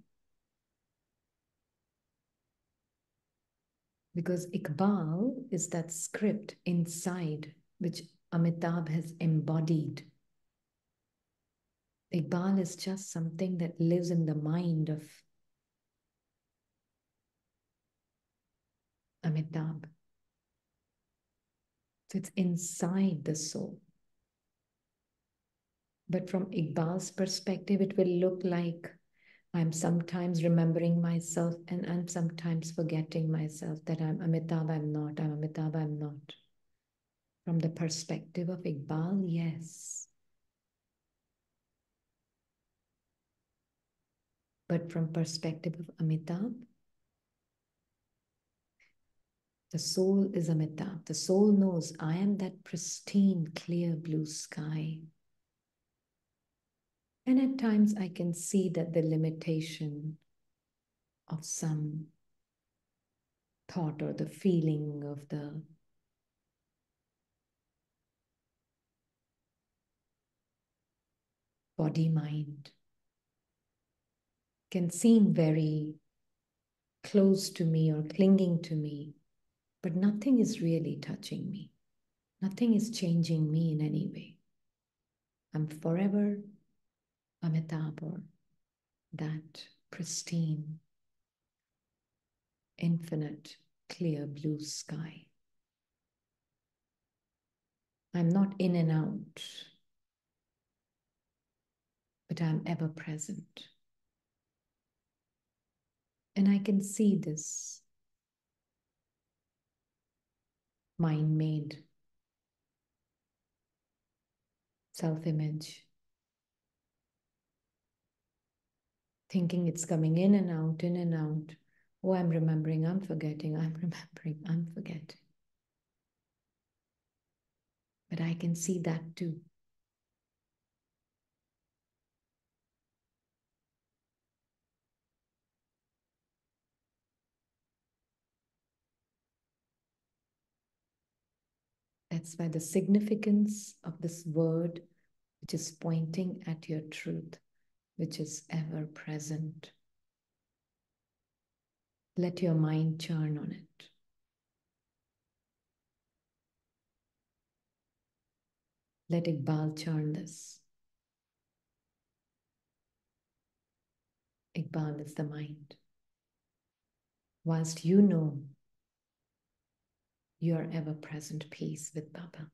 Because Iqbal is that script inside which Amitabh has embodied. Iqbal is just something that lives in the mind of Amitabh. So it's inside the soul. But from Iqbal's perspective, it will look like I'm sometimes remembering myself and I'm sometimes forgetting myself, that I'm Amitabh, I'm not, I'm Amitabh, I'm not. From the perspective of Iqbal, yes. But from perspective of Amitabh, the soul is Amitabh. The soul knows I am that pristine, clear blue sky. And at times I can see that the limitation of some thought or the feeling of the body-mind can seem very close to me or clinging to me, but nothing is really touching me. Nothing is changing me in any way. I'm forever Amitabh, or that pristine, infinite, clear blue sky. I'm not in and out, but I'm ever present. And I can see this mind-made self-image, thinking it's coming in and out, in and out. Oh, I'm remembering, I'm forgetting, I'm remembering, I'm forgetting. But I can see that too. That's why the significance of this word, which is pointing at your truth, which is ever present. Let your mind churn on it. Let Iqbal churn this. Iqbal is the mind. Whilst you know you are ever present peace with Baba.